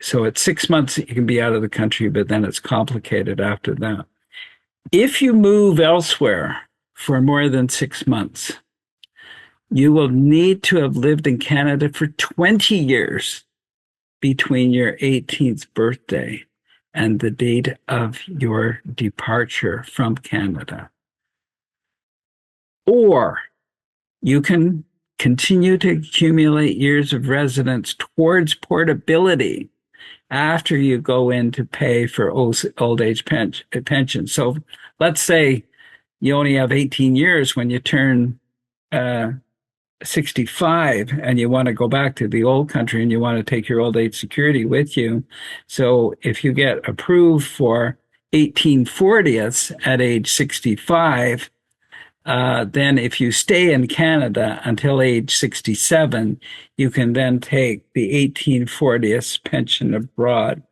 so at 6 months, you can be out of the country, but then it's complicated after that. If you move elsewhere for more than 6 months, you will need to have lived in Canada for 20 years between your 18th birthday and the date of your departure from Canada. Or you can continue to accumulate years of residence towards portability after you go in to pay for old age pension. So let's say you only have 18 years when you turn 65 and you want to go back to the old country and you want to take your old age security with you. So if you get approved for 1840ths at age 65, then if you stay in Canada until age 67, you can then take the 1840th pension abroad.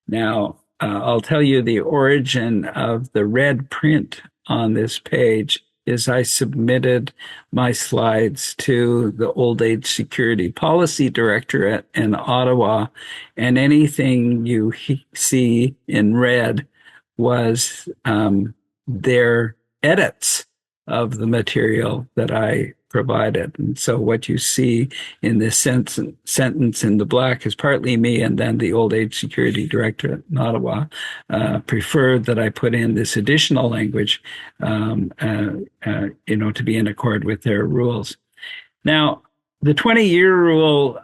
Now, I'll tell you the origin of the red print on this page is I submitted my slides to the Old Age Security Policy Directorate in Ottawa, and anything you see in red was their edits of the material that I provided. And so what you see in this sentence in the black is partly me, and then the Old Age Security Director at Ottawa preferred that I put in this additional language, to be in accord with their rules. Now, the 20-year rule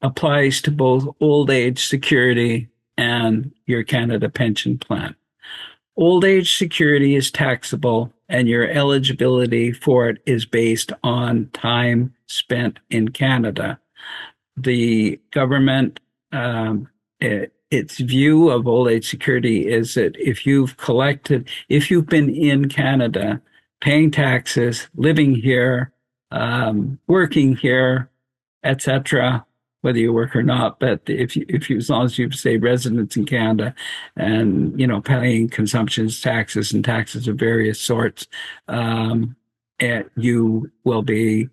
applies to both old age security and your Canada pension plan. Old age security is taxable, and your eligibility for it is based on time spent in Canada. The government, its view of old age security is that if you've been in Canada, paying taxes, living here, working here, etc., whether you work or not, but if you as long as you say residents in Canada and paying consumptions taxes and taxes of various sorts, you will be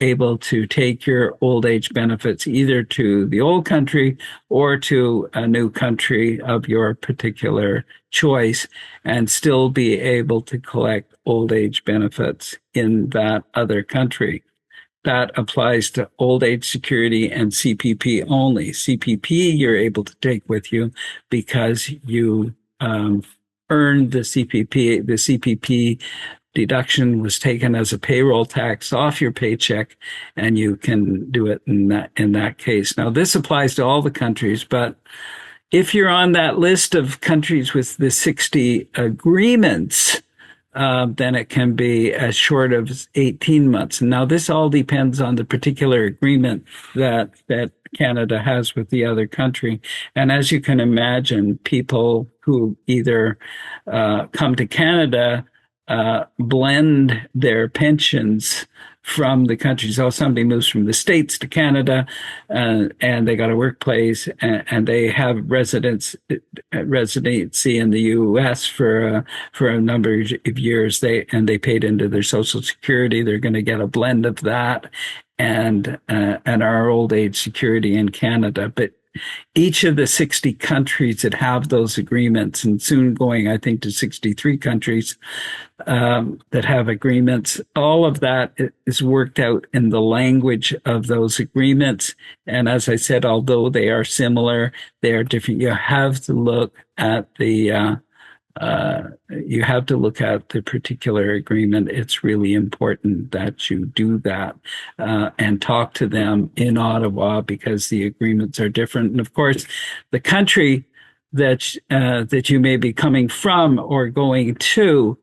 able to take your old age benefits either to the old country or to a new country of your particular choice and still be able to collect old age benefits in that other country. That applies to old age security and CPP only. CPP you're able to take with you because you earned the CPP. The CPP deduction was taken as a payroll tax off your paycheck, and you can do it in that case. Now, this applies to all the countries, but if you're on that list of countries with the 60 agreements, then it can be as short as 18 months. Now, this all depends on the particular agreement that Canada has with the other country. And as you can imagine, people who either come to Canada blend their pensions from the countries. So somebody moves from the States to Canada and they got a workplace and they have residency in the U.S. for a number of years. They paid into their Social Security. They're going to get a blend of that and our old age security in Canada. But each of the 60 countries that have those agreements, and soon going, I think, to 63 countries that have agreements, all of that is worked out in the language of those agreements. And as I said, although they are similar, they are different. You have to look at the particular agreement. It's really important that you do that and talk to them in Ottawa because the agreements are different. And of course, the country that you may be coming from or going to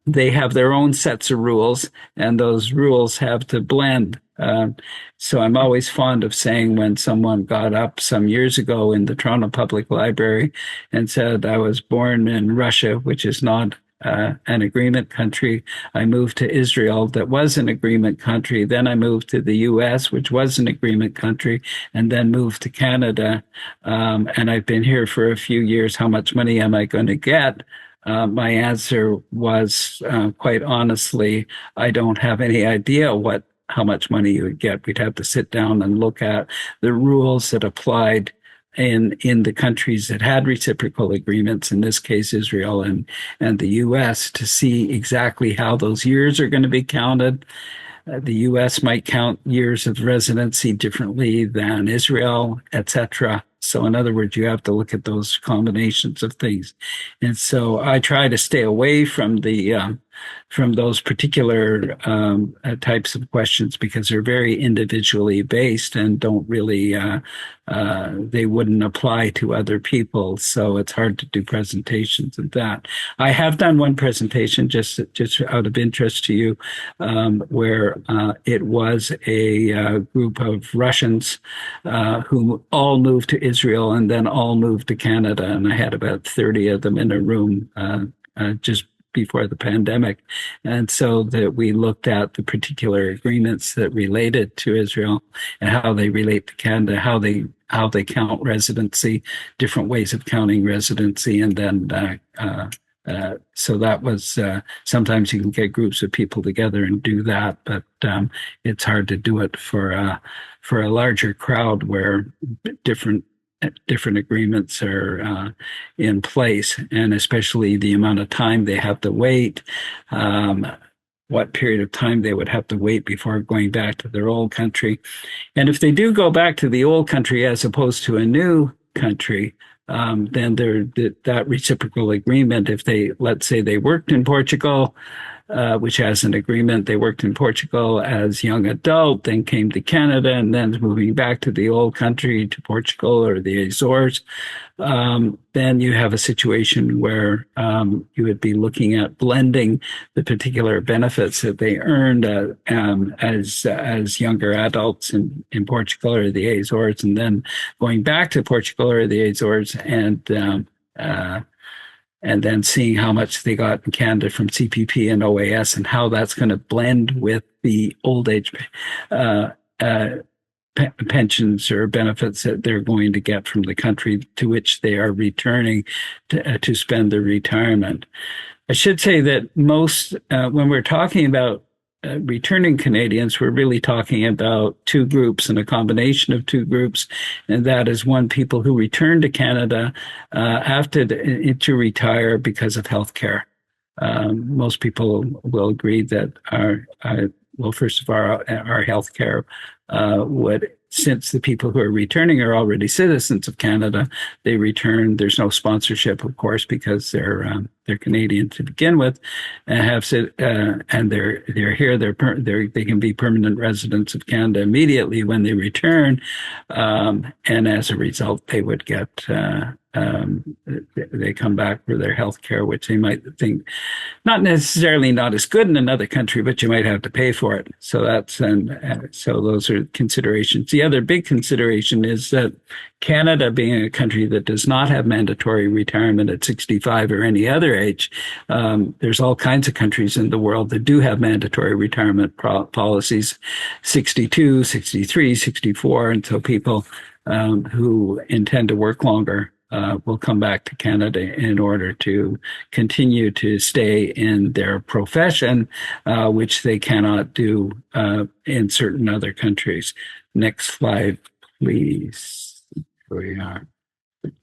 they have their own sets of rules, and those rules have to blend. So I'm always fond of saying when someone got up some years ago in the Toronto Public Library and said, I was born in Russia, which is not an agreement country. I moved to Israel, that was an agreement country. Then I moved to the US, which was an agreement country, and then moved to Canada. And I've been here for a few years. How much money am I going to get? My answer was, quite honestly, I don't have any idea how much money you would get. We'd have to sit down and look at the rules that applied in the countries that had reciprocal agreements, in this case, Israel and the US, to see exactly how those years are going to be counted. The US might count years of residency differently than Israel, etc. So in other words, you have to look at those combinations of things. And so I try to stay away from those particular types of questions because they're very individually based and don't really, they wouldn't apply to other people. So it's hard to do presentations of that. I have done one presentation just out of interest to you, where it was a group of Russians who all moved to Israel and then all moved to Canada. And I had about 30 of them in a room just before the pandemic. And so that we looked at the particular agreements that related to Israel and how they relate to Canada, how they count residency, different ways of counting residency. And then so that was sometimes you can get groups of people together and do that, but it's hard to do it for a larger crowd where different different agreements are in place, and especially the amount of time they have to wait, what period of time they would have to wait before going back to their old country. And if they do go back to the old country as opposed to a new country, then that reciprocal agreement, if they, let's say they worked in Portugal, which has an agreement, they worked in Portugal as young adult, then came to Canada, and then moving back to the old country, to Portugal or the Azores, then you have a situation where you would be looking at blending the particular benefits that they earned as younger adults in Portugal or the Azores, and then going back to Portugal or the Azores and then seeing how much they got in Canada from CPP and OAS and how that's going to blend with the old age pensions or benefits that they're going to get from the country to which they are returning to spend their retirement. I should say that most, when we're talking about returning Canadians, we're really talking about two groups and a combination of two groups. And that is one, people who return to Canada to retire because of healthcare. Most people will agree that first of all, our healthcare would, since the people who are returning are already citizens of Canada, they return. There's no sponsorship, of course, because they're Canadian to begin with, and they're here. They can be permanent residents of Canada immediately when they return, and as a result, they would get. They come back for their health care, which they might think not necessarily not as good in another country, but you might have to pay for it. So so those are considerations. The other big consideration is that Canada, being a country that does not have mandatory retirement at 65 or any other age, there's all kinds of countries in the world that do have mandatory retirement policies, 62, 63, 64. And so people who intend to work longer will come back to Canada in order to continue to stay in their profession, which they cannot do in certain other countries. Next slide, please. Here we are.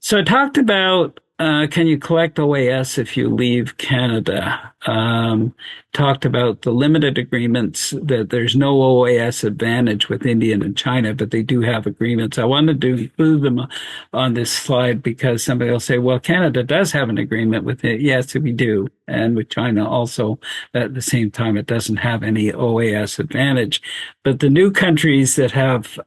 So I talked about can you collect OAS if you leave Canada? Talked about the limited agreements, that there's no OAS advantage with India and China, but they do have agreements. I wanted to include them on this slide because somebody will say, well, Canada does have an agreement with it. Yes, we do. And with China also, at the same time, it doesn't have any OAS advantage. But the new countries that have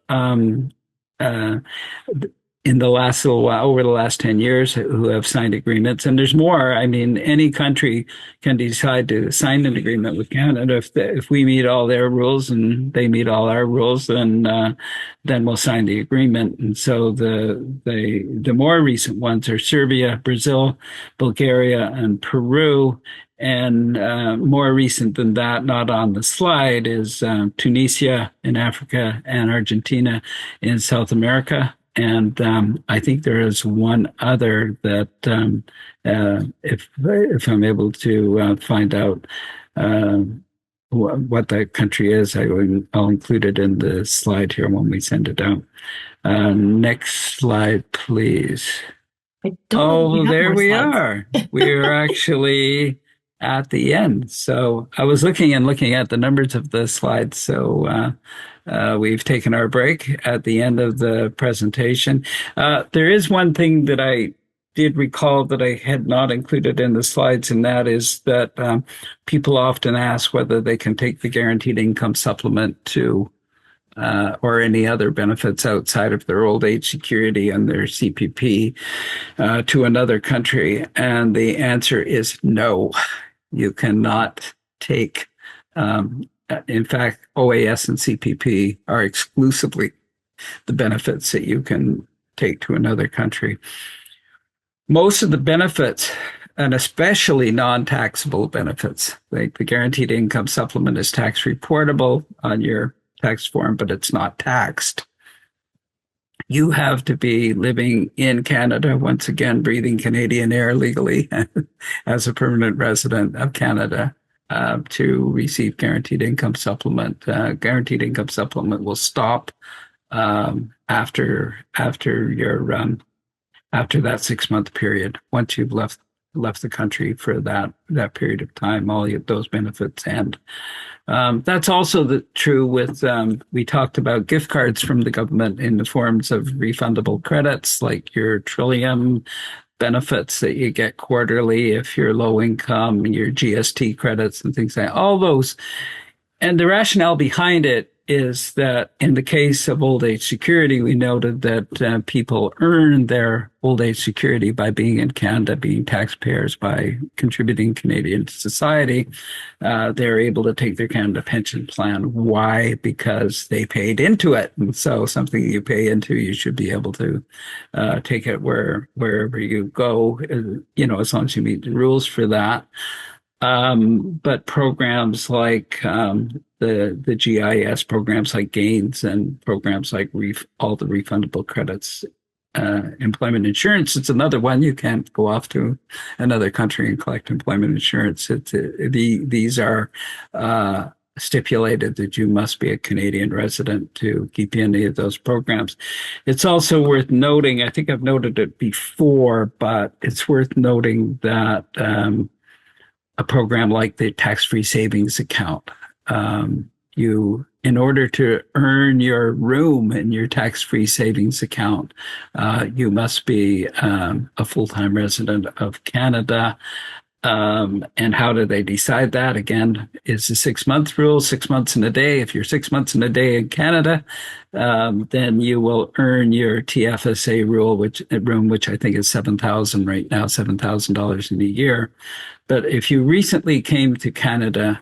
in the last little while, over the last 10 years, who have signed agreements. And there's more. I mean, any country can decide to sign an agreement with Canada. If we meet all their rules and they meet all our rules, then we'll sign the agreement. And so the more recent ones are Serbia, Brazil, Bulgaria, and Peru. And more recent than that, not on the slide, is Tunisia in Africa and Argentina in South America. And I think there is one other that, if I'm able to find out what that country is, I'll include it in the slide here when we send it out. Next slide, please. There we are. We are actually at the end. So I was looking at the numbers of the slides. So we've taken our break at the end of the presentation. There is one thing that I did recall that I had not included in the slides, and that is that people often ask whether they can take the guaranteed income supplement to or any other benefits outside of their old age security and their CPP to another country. And the answer is no, you cannot take in fact, OAS and CPP are exclusively the benefits that you can take to another country. Most of the benefits, and especially non-taxable benefits, like the guaranteed income supplement, is tax reportable on your tax form, but it's not taxed. You have to be living in Canada, once again, breathing Canadian air legally as a permanent resident of Canada. To receive guaranteed income supplement. Guaranteed income supplement will stop after that 6 month period. Once you've left the country for that period of time, those benefits end. That's also true with, we talked about gift cards from the government in the forms of refundable credits, like your Trillium benefits that you get quarterly if you're low income, your GST credits and things like that. All those. And the rationale behind it is that in the case of old age security, we noted that people earn their old age security by being in Canada, being taxpayers, by contributing Canadian to society. They're able to take their Canada pension plan. Why? Because they paid into it. And so something you pay into, you should be able to take it wherever you go, as long as you meet the rules for that. But programs like the GIS programs like Gains and programs like all the refundable credits, employment insurance, it's another one. You can't go off to another country and collect employment insurance. These are stipulated that you must be a Canadian resident to keep any of those programs. It's also worth noting, I think I've noted it before, but it's worth noting that a program like the tax-free savings account, in order to earn your room in your tax-free savings account, you must be a full-time resident of Canada. And how do they decide that? Again, it's a 6 month rule, 6 months in a day. If you're 6 months in a day in Canada, then you will earn your TFSA room, which I think is $7,000 right now, $7,000 in a year. But if you recently came to Canada,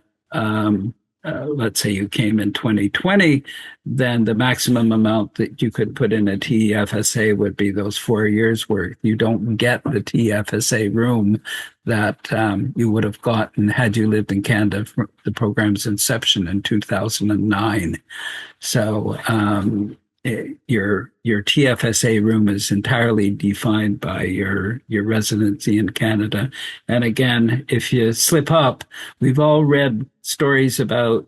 let's say you came in 2020, then the maximum amount that you could put in a TFSA would be those 4 years worth. You don't get the TFSA room that you would have gotten had you lived in Canada from the program's inception in 2009. So your TFSA room is entirely defined by your residency in Canada. And again, if you slip up, we've all read stories about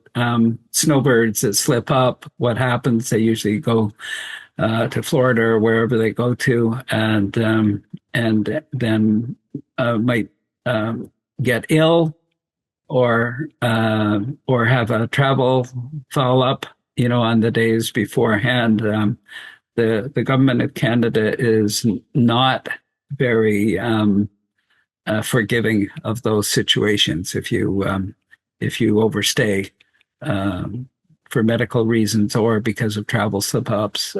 snowbirds that slip up. What happens? They usually go to Florida or wherever they go to, and then might get ill or have a travel foul up, on the days beforehand. The government of Canada is not very forgiving of those situations. If you overstay for medical reasons or because of travel slip-ups,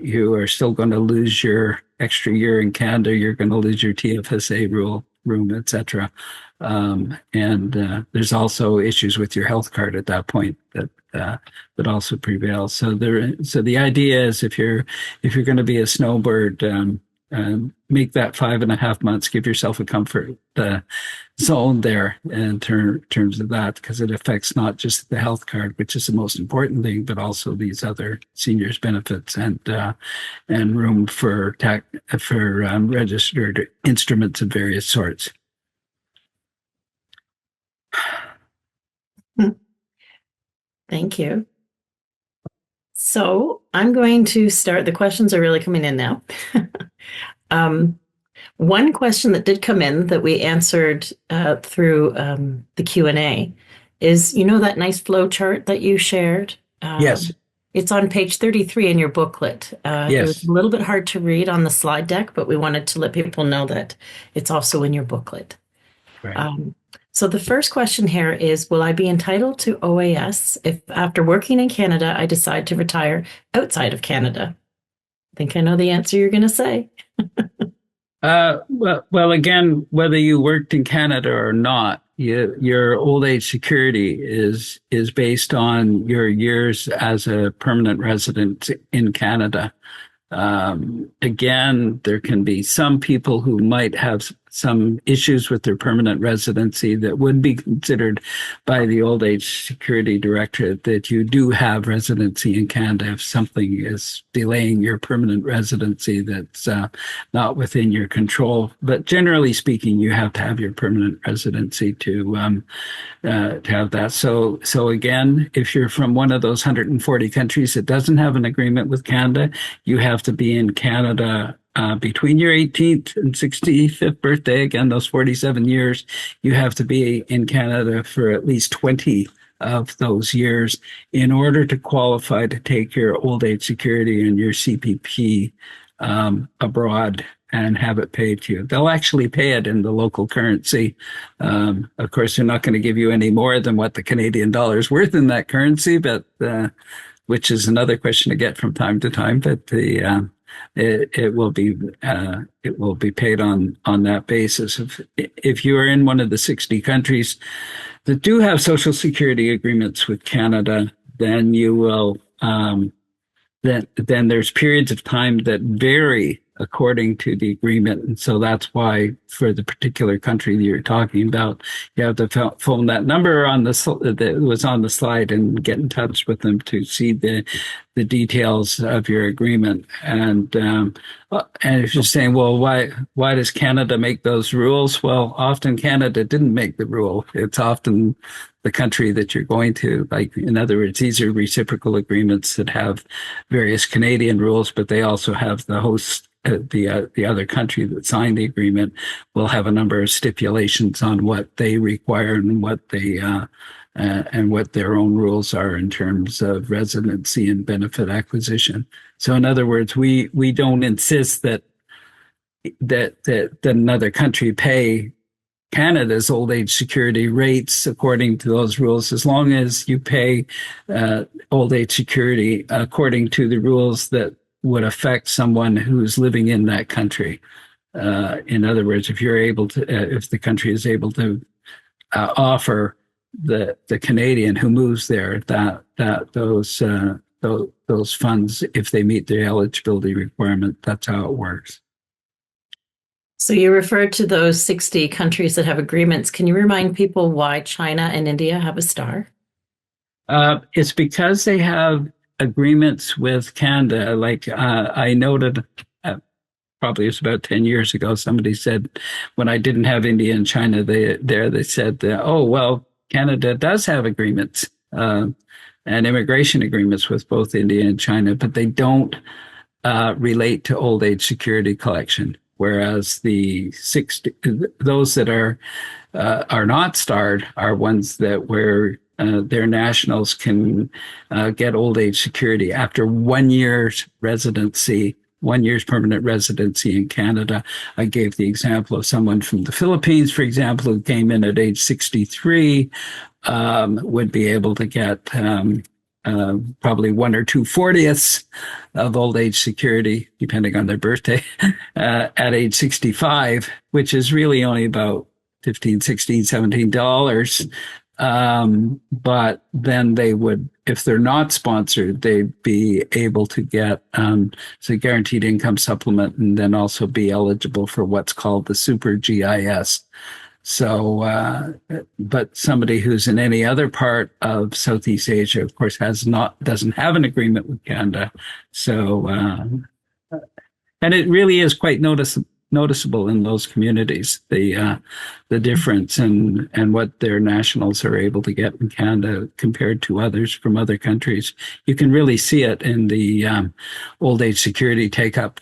you are still going to lose your extra year in Canada. You're going to lose your TFSA room, etc. And there's also issues with your health card at that point that also prevail. So the idea is if you're going to be a snowbird, make that 5.5 months, give yourself a comfort zone there in terms of that, because it affects not just the health card, which is the most important thing, but also these other seniors benefits and room for registered instruments of various sorts. Thank you. So I'm going to start. The questions are really coming in now. One question that did come in that we answered through the Q&A is, that nice flow chart that you shared? Yes. It's on page 33 in your booklet. Yes. It was a little bit hard to read on the slide deck, but we wanted to let people know that it's also in your booklet. Right. So the first question here is, will I be entitled to OAS if after working in Canada, I decide to retire outside of Canada? I think I know the answer you're going to say. Well, again, whether you worked in Canada or not, your old age security is based on your years as a permanent resident in Canada. Again, there can be some people who might have some issues with their permanent residency that would be considered by the Old Age Security Directorate, that you do have residency in Canada if something is delaying your permanent residency that's not within your control. But generally speaking, you have to have your permanent residency to have that. So again, if you're from one of those 140 countries that doesn't have an agreement with Canada, you have to be in Canada between your 18th and 65th birthday. Again, those 47 years, you have to be in Canada for at least 20 of those years in order to qualify to take your old age security and your CPP abroad and have it paid to you. They'll actually pay it in the local currency. Of course, they're not going to give you any more than what the Canadian dollar is worth in that currency, but which is another question to get from time to time. But it will be paid on that basis. If you are in one of the 60 countries that do have social security agreements with Canada, then you will then there's periods of time that vary according to the agreement. And so that's why for the particular country that you're talking about, you have to phone that number that was on the slide and get in touch with them to see the details of your agreement. And if you're saying, well, why does Canada make those rules? Well, often Canada didn't make the rule. It's often the country that you're going to. Like, in other words, these are reciprocal agreements that have various Canadian rules, but they also have the host, the other country that signed the agreement will have a number of stipulations on what they require and what they and what their own rules are in terms of residency and benefit acquisition. So, in other words, we don't insist that another country pay Canada's old age security rates according to those rules, as long as you pay old age security according to the rules that would affect someone who's living in that country. In other words, if you're able to, if the country is able to offer the Canadian who moves there those funds, if they meet the eligibility requirement, that's how it works. So you referred to those 60 countries that have agreements. Can you remind people why China and India have a star? It's because they have agreements with Canada. Like I noted, probably it was about 10 years ago, somebody said when I didn't have India and China they said, oh, well, Canada does have agreements and immigration agreements with both India and China, but they don't relate to old age security collection. Whereas those that are not starred are ones that where their nationals can get old age security after 1 year's residency, 1 year's permanent residency in Canada. I gave the example of someone from the Philippines, for example, who came in at age 63, would be able to get probably 1 or 2 40ths of old age security, depending on their birthday, at age 65, which is really only about $15, $16, $17. But then they would, if they're not sponsored, they'd be able to get a guaranteed income supplement and then also be eligible for what's called the Super GIS. So, but somebody who's in any other part of Southeast Asia, of course, doesn't have an agreement with Canada. So, and it really is quite noticeable in those communities, the difference and what their nationals are able to get in Canada compared to others from other countries. You can really see it in the old age security take up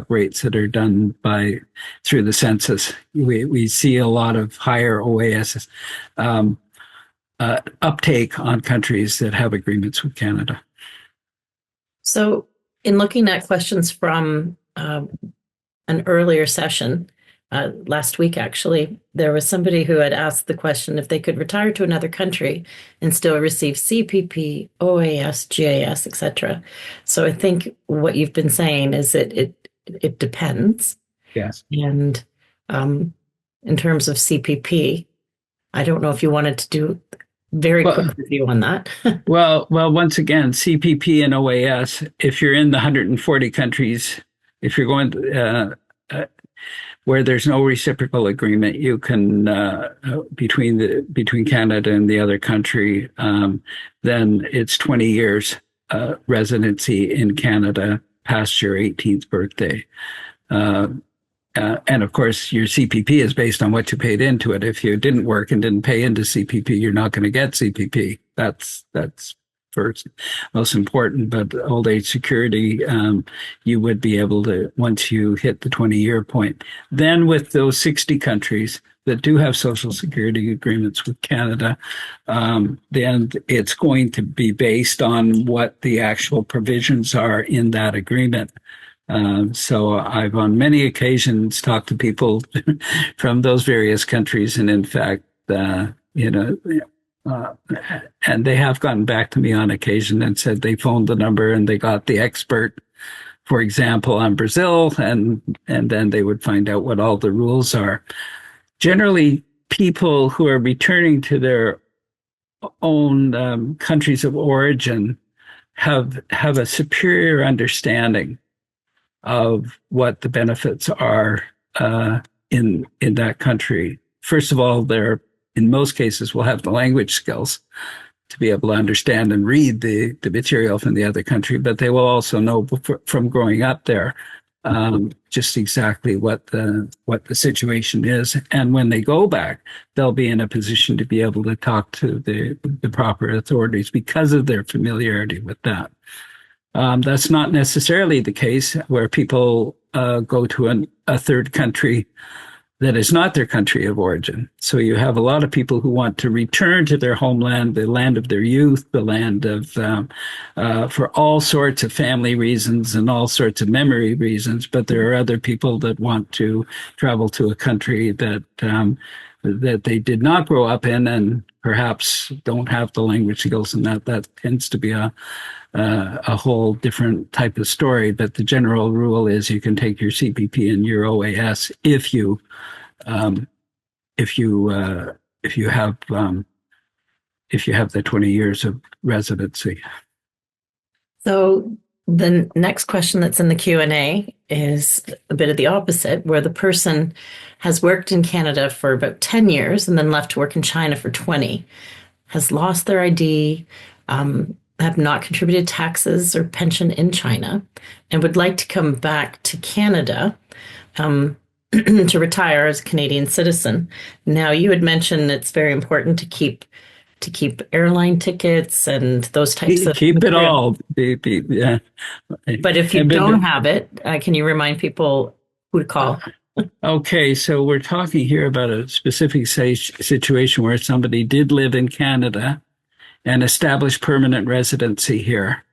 rates that are done through the census. We see a lot of higher OAS uptake on countries that have agreements with Canada. So in looking at questions from an earlier session, last week actually, there was somebody who had asked the question if they could retire to another country and still receive CPP, OAS, GIS, etc. So I think what you've been saying is that it depends. Yes. And in terms of CPP, I don't know if you wanted to do very quick review on that. Well, once again, CPP and OAS, if you're in the 140 countries, if you're going Where there's no reciprocal agreement, you can between Canada and the other country, then it's 20 years residency in Canada past your 18th birthday. And of course, your CPP is based on what you paid into it. If you didn't work and didn't pay into CPP, you're not going to get CPP. That's first most important. But old age security, you would be able to once you hit the 20-year point. Then with those 60 countries that do have social security agreements with Canada, then it's going to be based on what the actual provisions are in that agreement. So I've on many occasions talked to people from those various countries, and in fact, and they have gotten back to me on occasion and said they phoned the number and they got the expert, for example, on Brazil, and then they would find out what all the rules are. Generally, people who are returning to their own countries of origin have a superior understanding of what the benefits are in that country. First of all, they're in most cases will have the language skills to be able to understand and read the material from the other country, but they will also know from growing up there just exactly what the situation is. And when they go back, they'll be in a position to be able to talk to the proper authorities because of their familiarity with that. That's not necessarily the case where people go to a third country that is not their country of origin. So you have a lot of people who want to return to their homeland, the land of their youth, the land of, for all sorts of family reasons and all sorts of memory reasons. But there are other people that want to travel to a country that they did not grow up in and perhaps don't have the language skills, and that tends to be a whole different type of story. But the general rule is you can take your CPP and your OAS if you have the 20 years of residency. So the next question that's in the Q&A is a bit of the opposite, where the person has worked in Canada for about 10 years and then left to work in China for 20, has lost their ID, have not contributed taxes or pension in China, and would like to come back to Canada to retire as a Canadian citizen. Now, you had mentioned it's very important to keep airline tickets and those types of keep it all. Yeah. But if you don't have it, can you remind people who to call? Okay, so we're talking here about a specific situation where somebody did live in Canada and establish permanent residency here.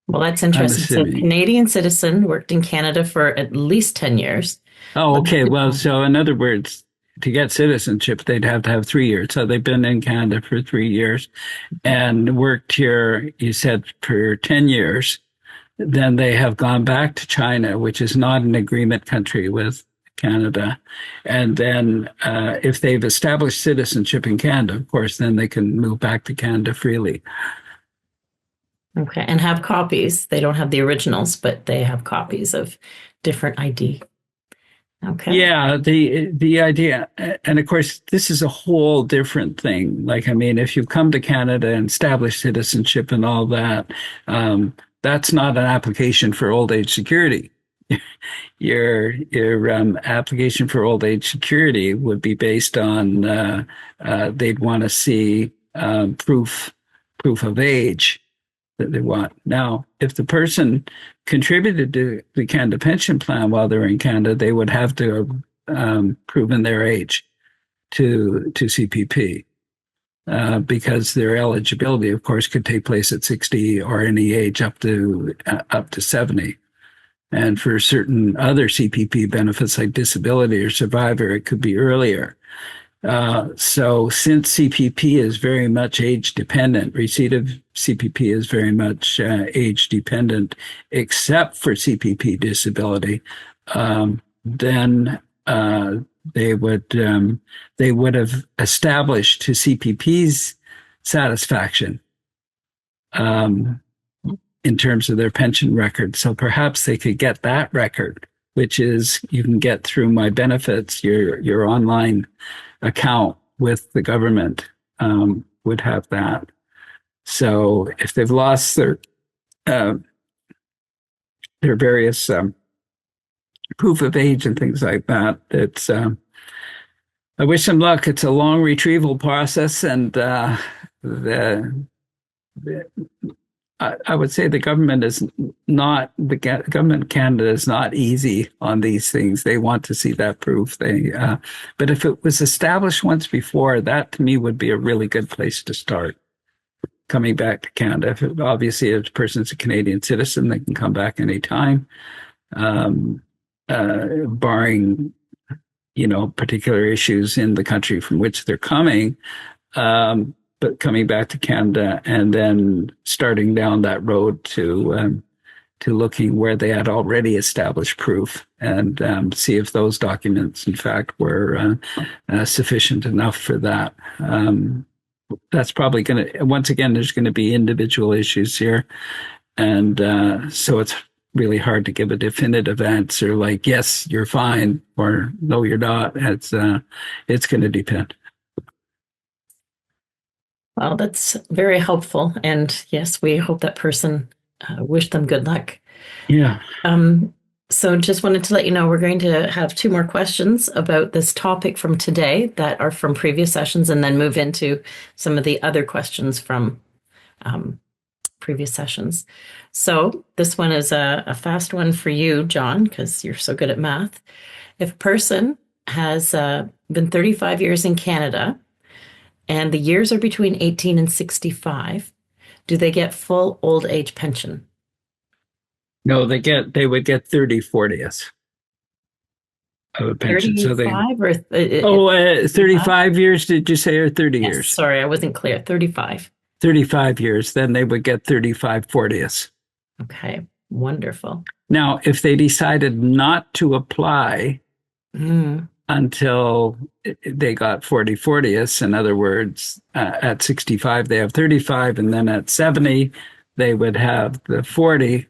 Well, that's interesting. So Canadian citizen worked in Canada for at least 10 years. Oh, okay. Well, so in other words, to get citizenship, they'd have to have 3 years. So they've been in Canada for 3 years and worked here, you said, for 10 years. Then they have gone back to China, which is not an agreement country with Canada. And then if they've established citizenship in Canada, of course, then they can move back to Canada freely. Okay, and have copies. They don't have the originals, but they have copies of different ID. Okay. Yeah, the idea, and of course, this is a whole different thing. Like, I mean, if you come to Canada and establish citizenship and all that, that's not an application for old age security. Your application for old age security would be based on they'd want to see proof of age that they want. Now, if the person contributed to the Canada pension plan while they're in Canada, they would have to have proven their age to CPP because their eligibility, of course, could take place at 60 or any age up to 70. And for certain other CPP benefits like disability or survivor, it could be earlier. So since CPP is very much age dependent, receipt of CPP is very much age dependent, except for CPP disability, then they would have established to CPP's satisfaction in terms of their pension record. So perhaps they could get that record which is you can get through my benefits, your online account with the government would have that. So if they've lost their various proof of age and things like that, it's I wish them luck. It's a long retrieval process, and the I would say the government is not government of Canada is not easy on these things. They want to see that proof. But if it was established once before, that to me would be a really good place to start. Coming back to Canada, obviously, if a person's a Canadian citizen, they can come back anytime, barring particular issues in the country from which they're coming. But coming back to Canada and then starting down that road to looking where they had already established proof and see if those documents, in fact, were sufficient enough for that. That's probably going to, once again, there's going to be individual issues here. And so it's really hard to give a definitive answer like, yes, you're fine, or no, you're not. It's going to depend. Well, that's very helpful. And yes, we hope that person wish them good luck. Yeah. So just wanted to let you know we're going to have two more questions about this topic from today that are from previous sessions, and then move into some of the other questions from previous sessions. So this one is a fast one for you, John, because you're so good at math. If a person has been 35 years in Canada and the years are between 18 and 65, do they get full old age pension? No, they would get 30/40th of a pension. 35 or 35 years, did you say, or 30 yes, years? Sorry, I wasn't clear. 35. 35 years, then they would get 35/40th. Okay, wonderful. Now, if they decided not to apply until they got 40/40th, in other words, at 65, they have 35, and then at 70, they would have the 40.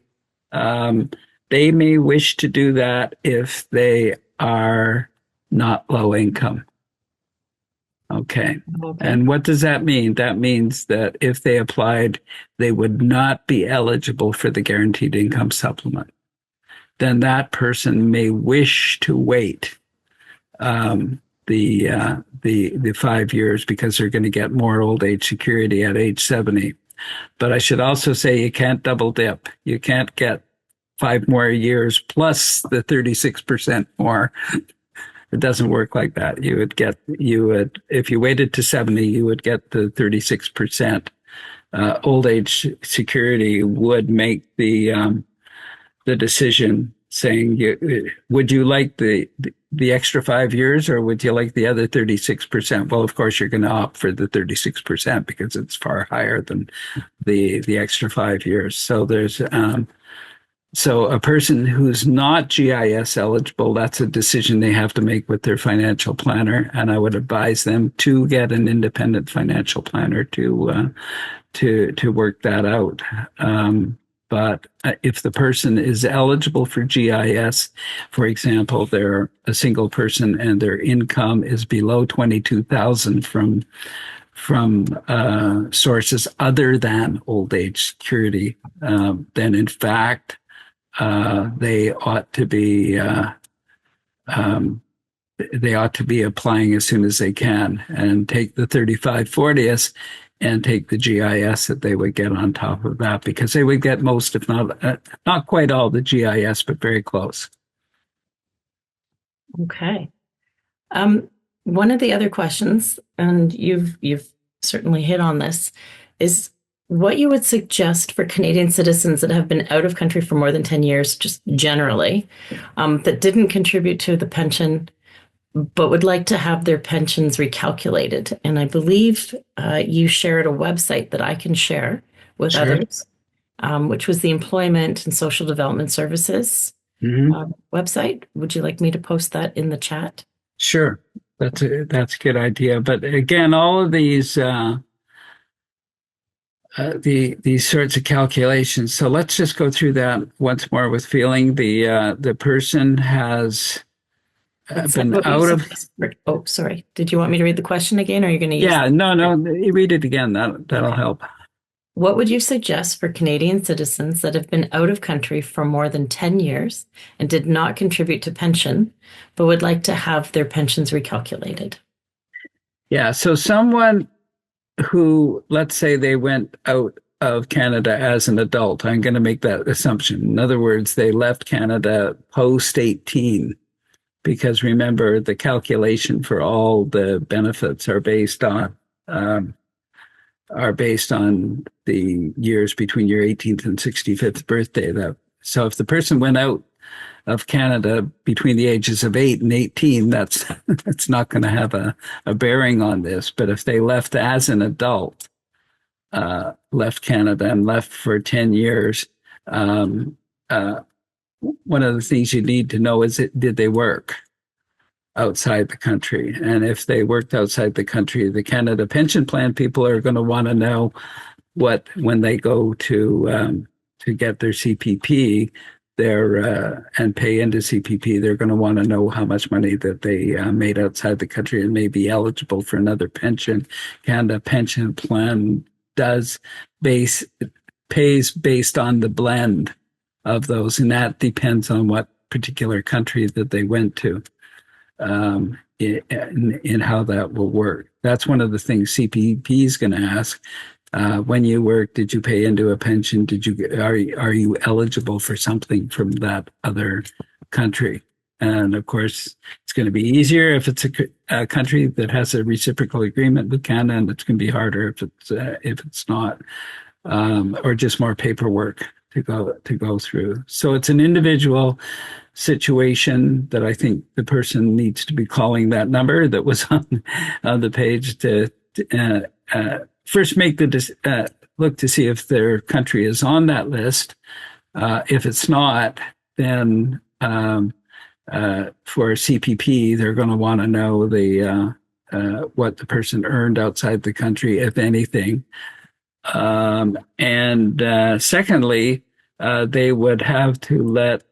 They may wish to do that if they are not low income. Okay. And what does that mean? That means that if they applied, they would not be eligible for the guaranteed income supplement. Then that person may wish to wait the 5 years because they're going to get more old age security at age 70. But I should also say you can't double dip. You can't get 5 more years plus the 36% more. It doesn't work like that. If you waited to 70, you would get the 36%. Old age security would make the decision saying, would you like the extra 5 years, or would you like the other 36%? Well, of course, you're going to opt for the 36% because it's far higher than the extra 5 years. So there's so a person who's not GIS eligible, that's a decision they have to make with their financial planner, and I would advise them to get an independent financial planner to work that out. But if the person is eligible for GIS, for example, they're a single person and their income is below 22,000 from sources other than old age security, then in fact they ought to be applying as soon as they can and take the 35/40th and take the GIS that they would get on top of that, because they would get most, if not quite all, the GIS, but very close. Okay. One of the other questions, and you've certainly hit on this, is what you would suggest for Canadian citizens that have been out of country for more than 10 years, just generally, that didn't contribute to the pension, but would like to have their pensions recalculated. And I believe you shared a website that I can share with others, which was the Employment and Social Development Services website. Would you like me to post that in the chat? Sure, that's a good idea. But again, all of these these sorts of calculations. So let's just go through that once more with feeling. The person has been What would you out of. suggest oh, sorry. Did you want me to read the question again, or are you going to use? Yeah, no, read it again. That'll help. What would you suggest for Canadian citizens that have been out of country for more than 10 years and did not contribute to pension, but would like to have their pensions recalculated? Yeah, so someone who, let's say they went out of Canada as an adult, I'm going to make that assumption. In other words, they left Canada post 18, because remember, the calculation for all the benefits um, are based on the years between your 18th and 65th birthday. So if the person went out of Canada between the ages of 8 and 18, that's not going to have a bearing on this. But if they left as an adult, left Canada and left for 10 years, one of the things you need to know is, did they work outside the country? And if they worked outside the country, the Canada Pension Plan people are going to want to know when they go to get their CPP, and pay into CPP, they're going to want to know how much money that they made outside the country and may be eligible for another pension. Canada Pension Plan pays based on the blend of those, and that depends on what particular country that they went to, in how that will work. That's one of the things CPP is going to ask. When you work, did you pay into a pension? Are you eligible for something from that other country? And of course, it's going to be easier if it's a country that has a reciprocal agreement with Canada, and it's going to be harder if it's not, or just more paperwork to go through. So it's an individual situation that I think the person needs to be calling that number that was on the page to first make look to see if their country is on that list. If it's not, then for CPP, they're going to want to know what the person earned outside the country, if anything. And secondly, they would have to let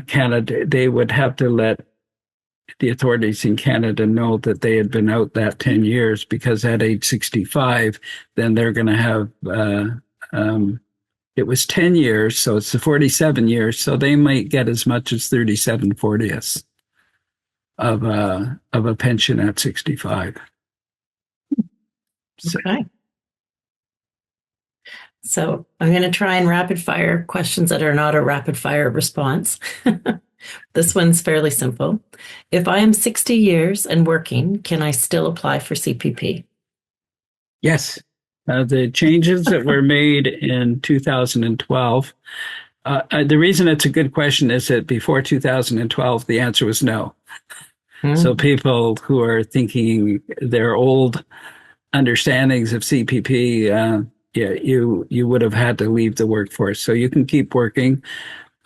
Canada. They would have to let the authorities in Canada know that they had been out that 10 years, because at age 65, then they're going to have, it was 10 years, so it's the 47 years, so they might get as much as 37/40ths of a pension at 65. Okay. So I'm going to try and rapid fire questions that are not a rapid fire response. This one's fairly simple. If I am 60 years and working, can I still apply for CPP? Yes. The changes that were made in 2012, the reason it's a good question is that before 2012, the answer was no. So people who are thinking their old understandings of CPP, you would have had to leave the workforce. So you can keep working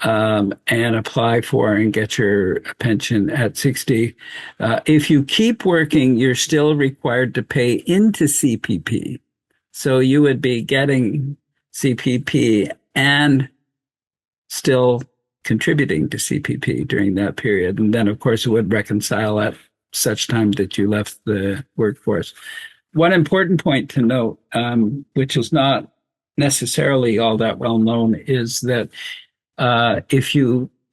and apply for and get your pension at 60. If you keep working, you're still required to pay into CPP. So you would be getting CPP and still contributing to CPP during that period. And then, of course, it would reconcile at such time that you left the workforce. One important point to note, which is not necessarily all that well known, is that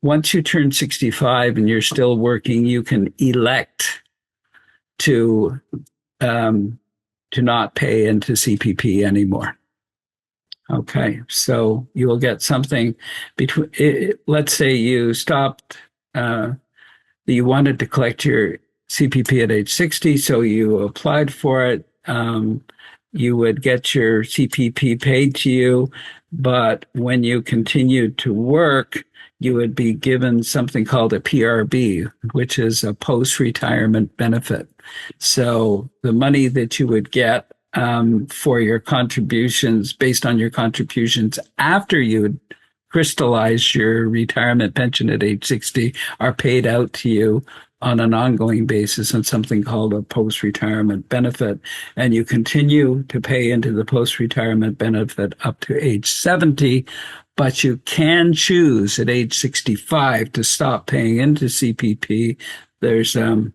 once you turn 65 and you're still working, you can elect to not pay into CPP anymore. Okay, so you will get something between. Let's say you stopped. You wanted to collect your CPP at age 60, so you applied for it. You would get your CPP paid to you, but when you continued to work, you would be given something called a PRB, which is a post-retirement benefit. So the money that you would get for your contributions, based on your contributions after you crystallize your retirement pension at age 60, are paid out to you on an ongoing basis on something called a post-retirement benefit. And you continue to pay into the post-retirement benefit up to age 70, but you can choose at age 65 to stop paying into CPP. There's a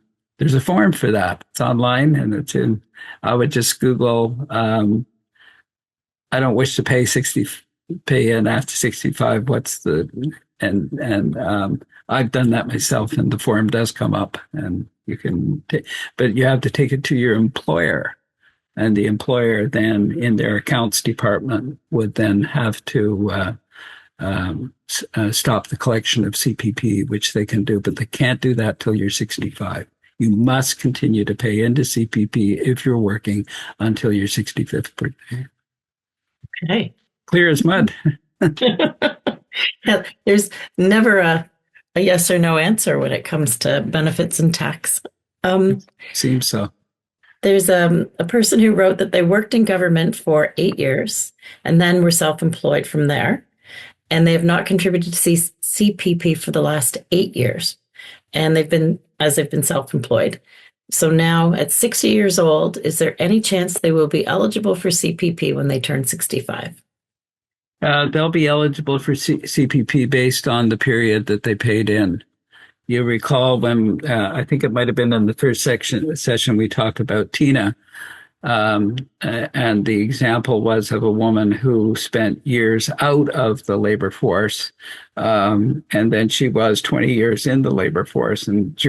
form for that. It's online and it's in, I would just Google, I don't wish to pay in after 65. I've done that myself, and the form does come up, and you can, but you have to take it to your employer, and the employer then in their accounts department would then have to stop the collection of CPP, which they can do, but they can't do that till you're 65. You must continue to pay into CPP if you're working until your 65th birthday. Okay. Clear as mud. There's never a yes or no answer when it comes to benefits and tax. Seems so. There's a person who wrote that they worked in government for 8 years and then were self-employed from there. And they have not contributed to CPP for the last 8 years. And they've been self-employed. So now at 60 years old, is there any chance they will be eligible for CPP when they turn 65? They'll be eligible for CPP based on the period that they paid in. You recall when, I think it might have been in the first session we talked about Tina, and the example was of a woman who spent years out of the labor force, and then she was 20 years in the labor force, and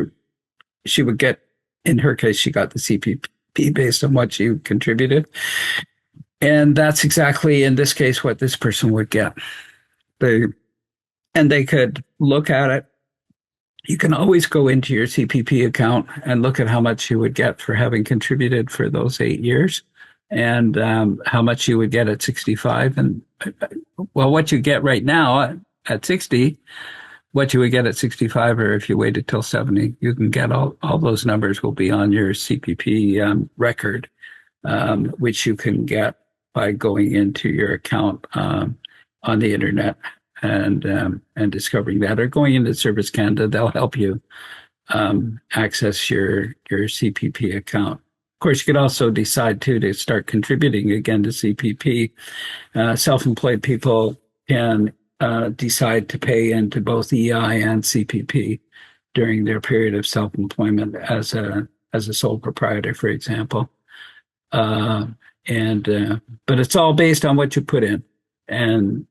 she would get, in her case, she got the CPP based on what she contributed. And that's exactly, in this case, what this person would get. They could look at it. You can always go into your CPP account and look at how much you would get for having contributed for those 8 years, and how much you would get at 65. And well, what you get right now at 60, what you would get at 65, or if you waited till 70, you can get all those numbers will be on your CPP record, which you can get by going into your account on the internet and discovering that, or going into Service Canada. They'll help you access your CPP account. Of course, you could also decide to start contributing again to CPP. Self-employed people can decide to pay into both EI and CPP during their period of self-employment as a sole proprietor, for example. But it's all based on what you put in, and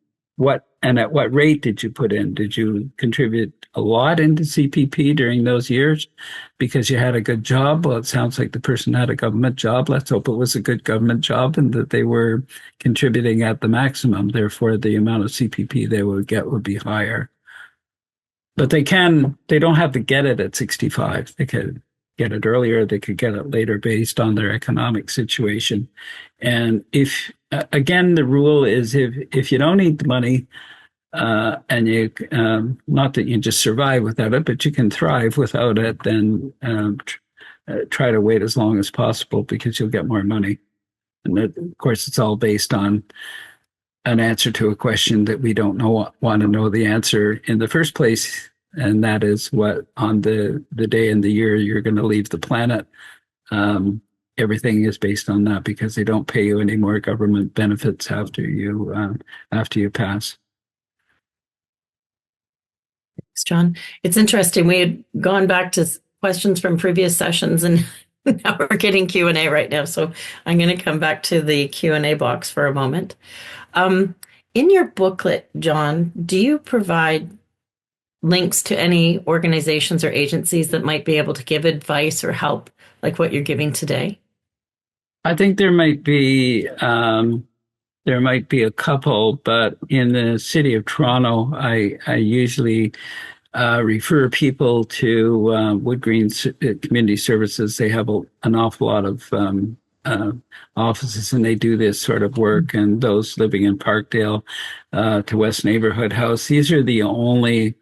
at what rate did you put in? Did you contribute a lot into CPP during those years because you had a good job? Well, it sounds like the person had a government job. Let's hope it was a good government job and that they were contributing at the maximum. Therefore, the amount of CPP they would get would be higher. But they don't have to get it at 65. They could get it earlier, they could get it later based on their economic situation. And if, again, the rule is if you don't need the money, and you, not that you just survive without it, but you can thrive without it, then try to wait as long as possible because you'll get more money. And of course, it's all based on an answer to a question that we don't want to know the answer in the first place. And that is what on the day and the year you're going to leave the planet. Everything is based on that because they don't pay you any more government benefits after you pass. Thanks, John. It's interesting. We had gone back to questions from previous sessions, and now we're getting Q&A right now. So I'm going to come back to the Q&A box for a moment. In your booklet, John, do you provide links to any organizations or agencies that might be able to give advice or help like what you're giving today? I think there might be a couple, but in the city of Toronto, I usually refer people to Wood Green Community Services. They have an awful lot of offices, and they do this sort of work. And those living in Parkdale, to West Neighborhood House, these are the only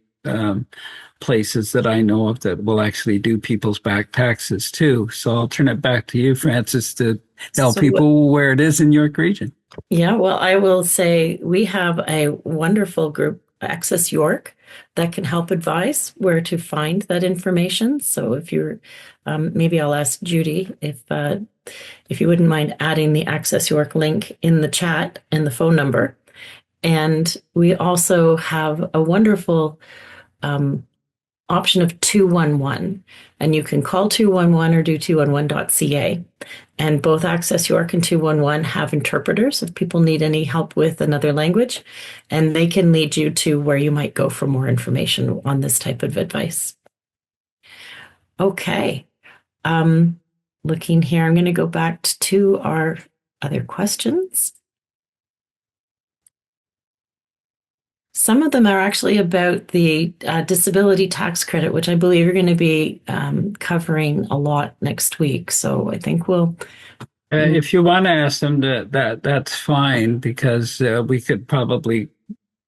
places that I know of that will actually do people's back taxes too. So I'll turn it back to you, Frances, to tell people where it is in York Region. Yeah, well, I will say we have a wonderful group Access York that can help advise where to find that information. So if you're, maybe I'll ask Judy if you wouldn't mind adding the Access York link in the chat and the phone number. And we also have a wonderful option of 211, and you can call 211 or do 211.ca. And both Access York and 211 have interpreters if people need any help with another language, and they can lead you to where you might go for more information on this type of advice. Okay. Looking here, I'm going to go back to our other questions. Some of them are actually about the disability tax credit, which I believe you're going to be covering a lot next week. So I think we'll. If you want to ask them that's fine, because we could probably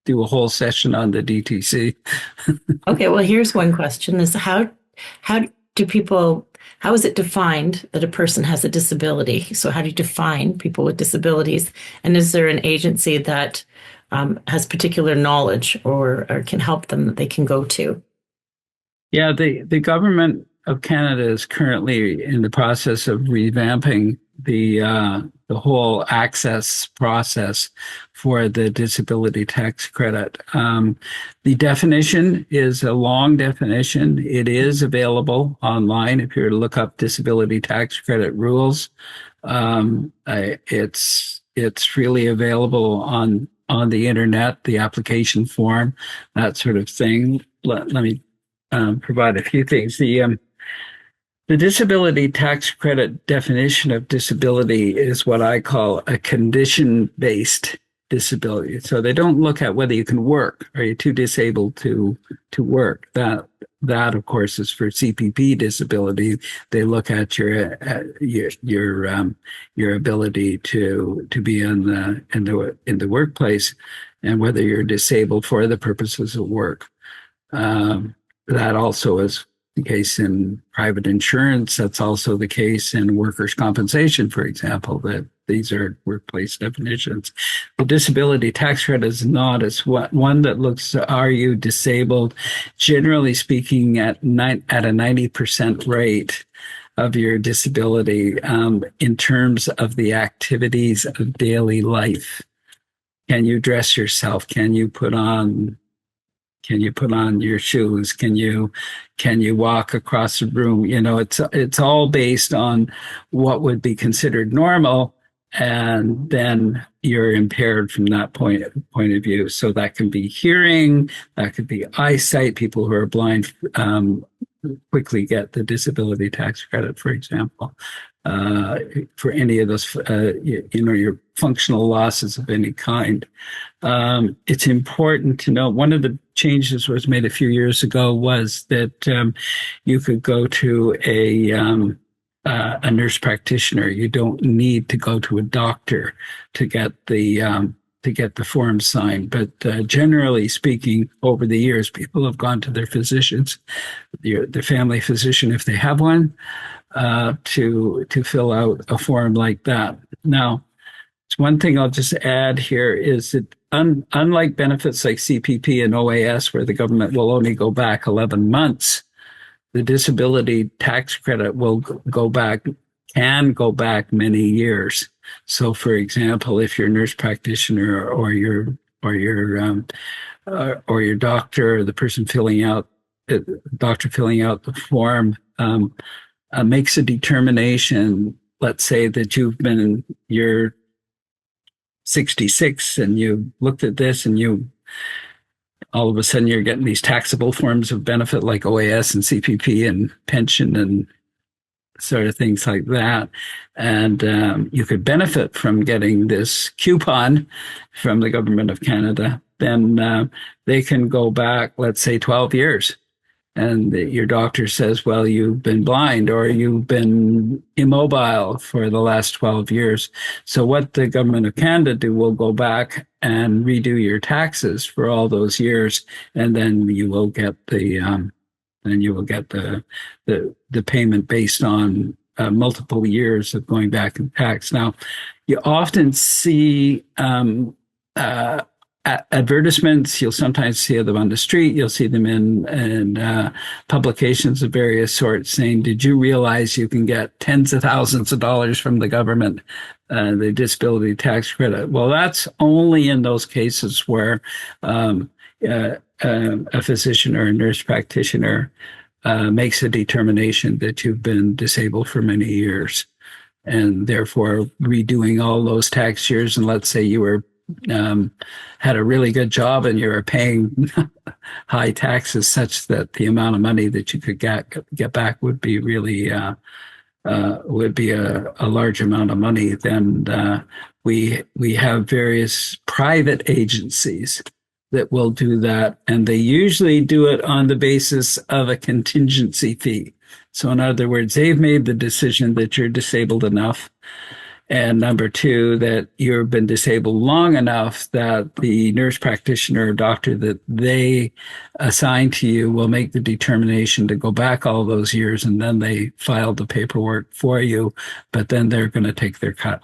do a whole session on the DTC. Okay, well, here's one question: is how is it defined that a person has a disability? So how do you define people with disabilities? And is there an agency that has particular knowledge or can help them that they can go to? Yeah, the government of Canada is currently in the process of revamping the whole access process for the disability tax credit. The definition is a long definition. It is available online if you were to look up disability tax credit rules. It's freely available on the internet, the application form, that sort of thing. Let me provide a few things. The disability tax credit definition of disability is what I call a condition-based disability. So they don't look at whether you can work. Are you too disabled to work? That of course is for CPP disability. They look at your ability to be in the workplace and whether you're disabled for the purposes of work. That also is the case in private insurance. That's also the case in workers' compensation, for example, that these are workplace definitions. The disability tax credit is not. It's one that looks, are you disabled? Generally speaking, at a 90% rate of your disability in terms of the activities of daily life. Can you dress yourself? Can you put on your shoes? Can you walk across the room? You know, it's all based on what would be considered normal, and then you're impaired from that point of view. So that can be hearing, that could be eyesight. People who are blind quickly get the disability tax credit, for example, for any of those, your functional losses of any kind. It's important to know one of the changes was made a few years ago was that you could go to a nurse practitioner. You don't need to go to a doctor to get the form signed. But generally speaking, over the years, people have gone to their physicians, their family physician, if they have one, to fill out a form like that. Now, one thing I'll just add here is that unlike benefits like CPP and OAS, where the government will only go back 11 months, the disability tax credit can go back many years. So, for example, if your nurse practitioner or your doctor, or the person filling out the form, makes a determination, let's say that you're 66 and you looked at this and you all of a sudden you're getting these taxable forms of benefit like OAS and CPP and pension and sort of things like that. And you could benefit from getting this coupon from the government of Canada. Then they can go back, let's say 12 years. And your doctor says, well, you've been blind or you've been immobile for the last 12 years. So what the government of Canada do will go back and redo your taxes for all those years. And then you will get the payment based on multiple years of going back in tax. Now, you often see advertisements. You'll sometimes see them on the street. You'll see them in publications of various sorts saying, "Did you realize you can get tens of thousands of dollars from the government, the disability tax credit?" Well, that's only in those cases where a physician or a nurse practitioner makes a determination that you've been disabled for many years, and therefore redoing all those tax years. And let's say you were had a really good job and you were paying high taxes, such that the amount of money that you could get back would be really would be a large amount of money. Then we have various private agencies that will do that, and they usually do it on the basis of a contingency fee. So in other words, they've made the decision that you're disabled enough, and number two, that you've been disabled long enough that the nurse practitioner or doctor that they assign to you will make the determination to go back all those years, and then they file the paperwork for you, but then they're going to take their cut.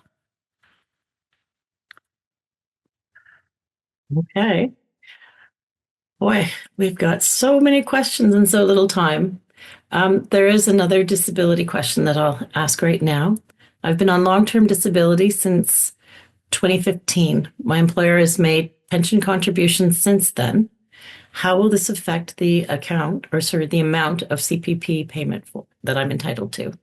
Okay. Boy, we've got so many questions in so little time. There is another disability question that I'll ask right now. I've been on long-term disability since 2015. My employer has made pension contributions since then. How will this affect the amount of CPP payment that I'm entitled to?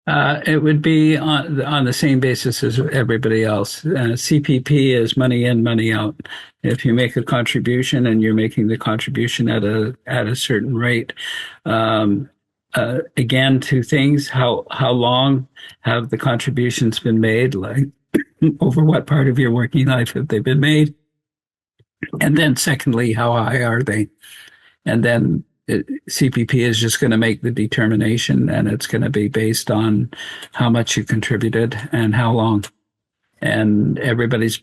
It would be on the same basis as everybody else. CPP is money in, money out. If you make a contribution and you're making the contribution at a certain rate, again, two things: how long have the contributions been made? Like over what part of your working life have they been made? And then, secondly, how high are they? And then CPP is just going to make the determination, and it's going to be based on how much you contributed and how long. And everybody's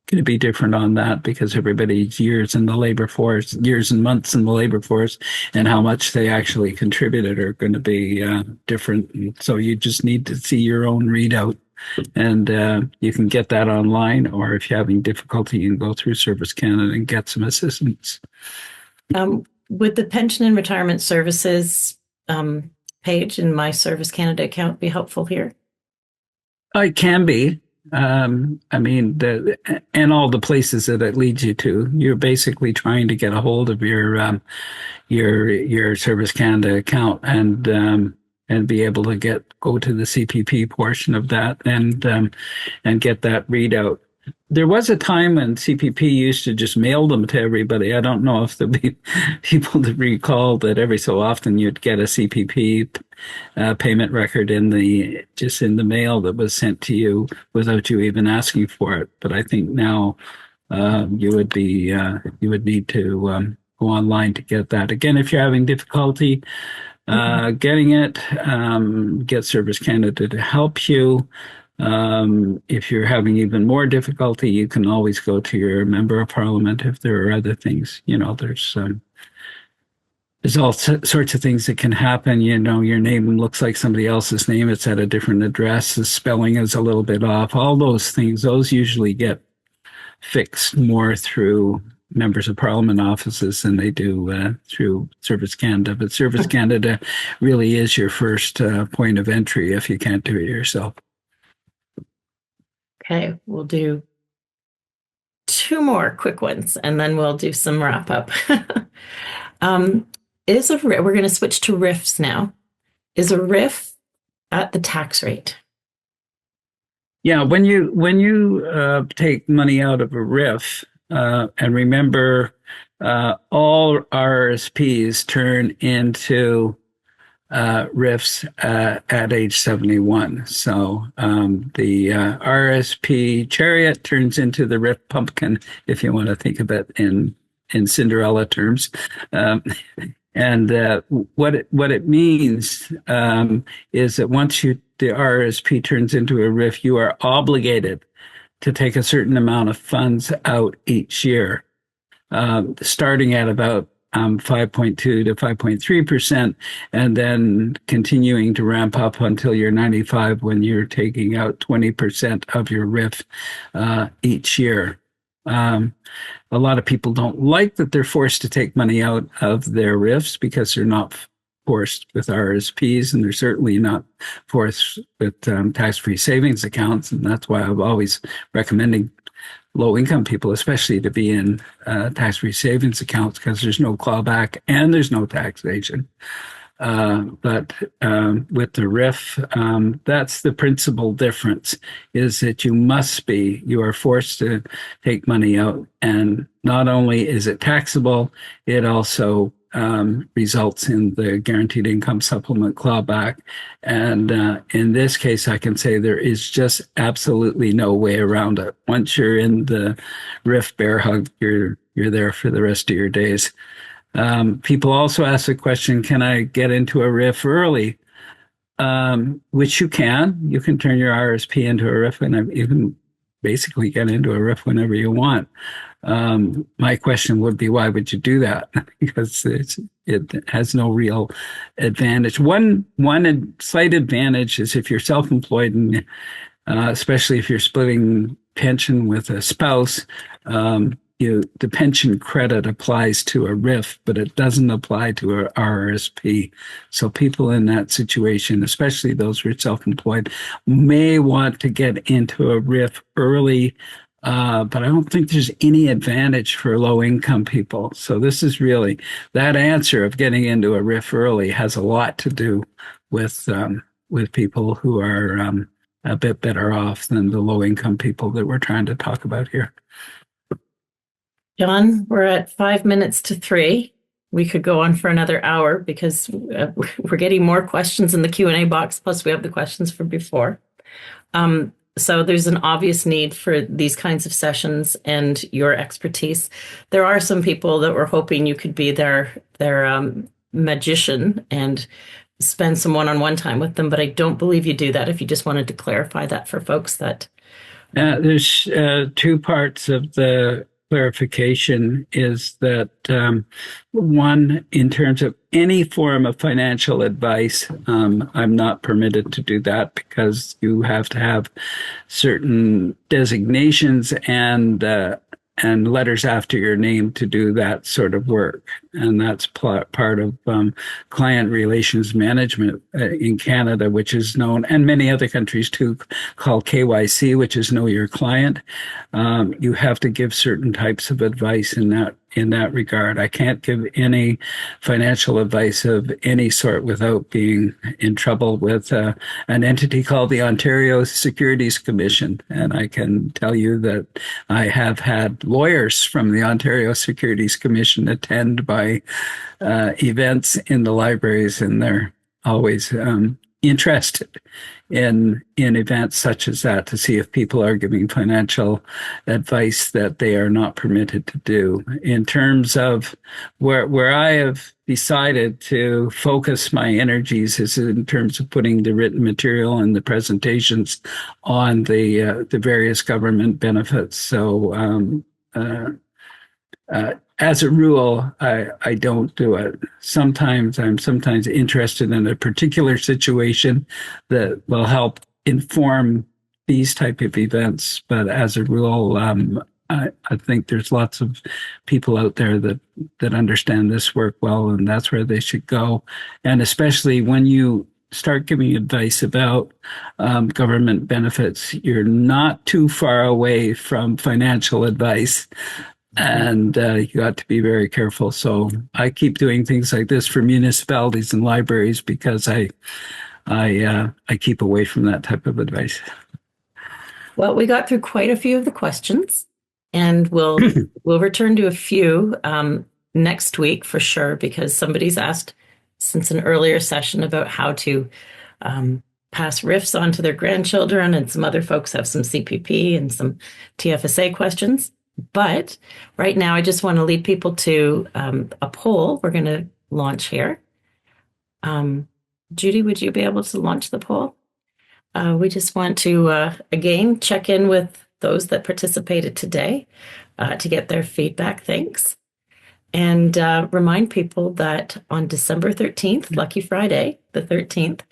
going to be different on that, because everybody's years in the labor force, years and months in the labor force, and how much they actually contributed are going to be different. And so you just need to see your own readout. And you can get that online, or if you're having difficulty, you can go through Service Canada and get some assistance. Would the pension and retirement services page in my Service Canada account be helpful here? It can be. I mean, and all the places that it leads you to. You're basically trying to get a hold of your Service Canada account and be able to go to the CPP portion of that and get that readout. There was a time when CPP used to just mail them to everybody. I don't know if there'll be people that recall that every so often you'd get a CPP payment record in the mail that was sent to you without you even asking for it. But I think now you would need to go online to get that. Again, if you're having difficulty getting it, get Service Canada to help you. If you're having even more difficulty, you can always go to your member of parliament if there are other things. You know, there's all sorts of things that can happen. You know, your name looks like somebody else's name. It's at a different address. The spelling is a little bit off. All those things, those usually get fixed more through members of parliament offices than they do through Service Canada. But Service Canada really is your first point of entry if you can't do it yourself. Okay, we'll do two more quick ones, and then we'll do some wrap up. We're going to switch to RIFs now. Is a RIF at the tax rate? Yeah, when you take money out of a RIF, and remember, all RSPs turn into RIFs at age 71. So the RSP chariot turns into the RIF pumpkin, if you want to think of it in Cinderella terms. And what it means is that once the RSP turns into a RIF, you are obligated to take a certain amount of funds out each year, starting at about 5.2 to 5.3%, and then continuing to ramp up until you're 95, when you're taking out 20% of your RIF each year. A lot of people don't like that they're forced to take money out of their RIFs because they're not forced with RSPs, and they're certainly not forced with tax-free savings accounts. And that's why I'm always recommending low-income people, especially, to be in tax-free savings accounts, because there's no clawback and there's no taxation. But with the RIF, that's the principal difference, is that you are forced to take money out. And not only is it taxable, it also results in the guaranteed income supplement clawback. And in this case, I can say there is just absolutely no way around it. Once you're in the RIF bear hug, you're there for the rest of your days. People also ask the question, can I get into a RIF early? Which you can. You can turn your RSP into a RIF, and you can basically get into a RIF whenever you want. My question would be, why would you do that? Because it has no real advantage. One slight advantage is if you're self-employed, and especially if you're splitting pension with a spouse, the pension credit applies to a RIF, but it doesn't apply to a RRSP. So people in that situation, especially those who are self-employed, may want to get into a RIF early, but I don't think there's any advantage for low-income people. So this is really, that answer of getting into a RIF early has a lot to do with people who are a bit better off than the low-income people that we're trying to talk about here. John, we're at 5 minutes to 3. We could go on for another hour because we're getting more questions in the Q&A box, plus we have the questions from before. So there's an obvious need for these kinds of sessions and your expertise. There are some people that were hoping you could be their magician and spend some one-on-one time with them, but I don't believe you do that. If you just wanted to clarify that for folks that... There's two parts of the clarification. Is that one, in terms of any form of financial advice, I'm not permitted to do that because you have to have certain designations and letters after your name to do that sort of work. And that's part of client relations management in Canada, which is known, and many other countries too, called KYC, which is Know Your Client. You have to give certain types of advice in that regard. I can't give any financial advice of any sort without being in trouble with an entity called the Ontario Securities Commission. And I can tell you that I have had lawyers from the Ontario Securities Commission attend my events in the libraries, and they're always interested in events such as that to see if people are giving financial advice that they are not permitted to do. In terms of where I have decided to focus my energies is in terms of putting the written material and the presentations on the various government benefits. So as a rule, I don't do it. I'm sometimes interested in a particular situation that will help inform these type of events. But as a rule, I think there's lots of people out there that understand this work well, and that's where they should go. And especially when you start giving advice about government benefits, you're not too far away from financial advice. And you got to be very careful. So I keep doing things like this for municipalities and libraries because I keep away from that type of advice. Well, we got through quite a few of the questions, and we'll return to a few next week for sure, because somebody's asked since an earlier session about how to pass RIFs on to their grandchildren, and some other folks have some CPP and some TFSA questions. But right now, I just want to lead people to a poll we're going to launch here. Judy, would you be able to launch the poll? We just want to, again, check in with those that participated today to get their feedback. Thanks. And remind people that on December 13th, Lucky Friday, the 13th,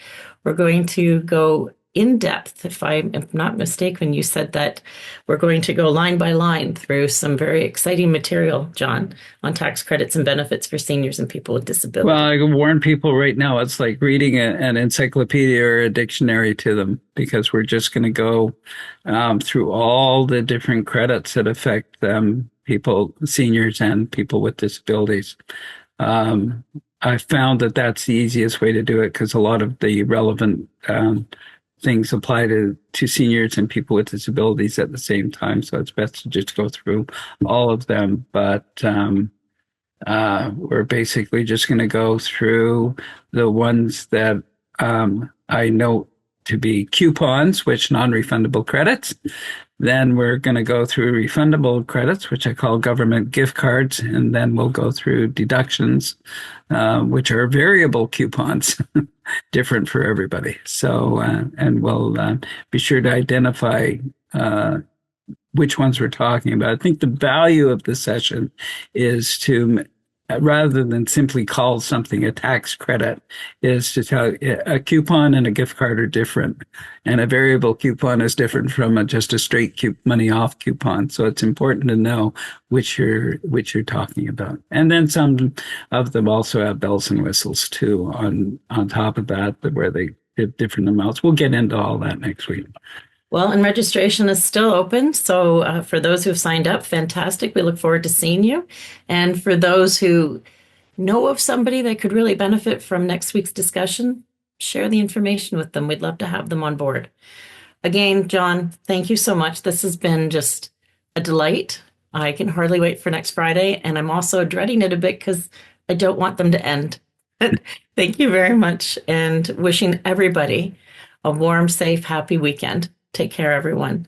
we're going to go in depth. If I'm not mistaken, you said that we're going to go line by line through some very exciting material, John, on tax credits and benefits for seniors and people with Well, disabilities. I can warn people right now, it's like reading an encyclopedia or a dictionary to them because we're just going to go through all the different credits that affect people, seniors and people with disabilities. Um, I found that that's the easiest way to do it because a lot of the relevant things apply to seniors and people with disabilities at the same time. So it's best to just go through all of them. But we're basically just going to go through the ones that I note to be coupons, which non-refundable credits. Then we're going to go through refundable credits, which I call government gift cards. And then we'll go through deductions, which are variable coupons, different for everybody. So, and we'll be sure to identify which ones we're talking about. I think the value of the session is to, rather than simply call something a tax credit, is to tell a coupon and a gift card are different. And a variable coupon is different from just a straight money off coupon. So it's important to know which you're talking about. And then some of them also have bells and whistles too on top of that, where they have different amounts. We'll get into all that next week. Well, and registration is still open. So for those who have signed up, fantastic. We look forward to seeing you. And for those who know of somebody that could really benefit from next week's discussion, share the information with them. We'd love to have them on board. Again, John, thank you so much. This has been just a delight. I can hardly wait for next Friday. And I'm also dreading it a bit because I don't want them to end. Thank you very much, and wishing everybody a warm, safe, happy weekend. Take care, everyone.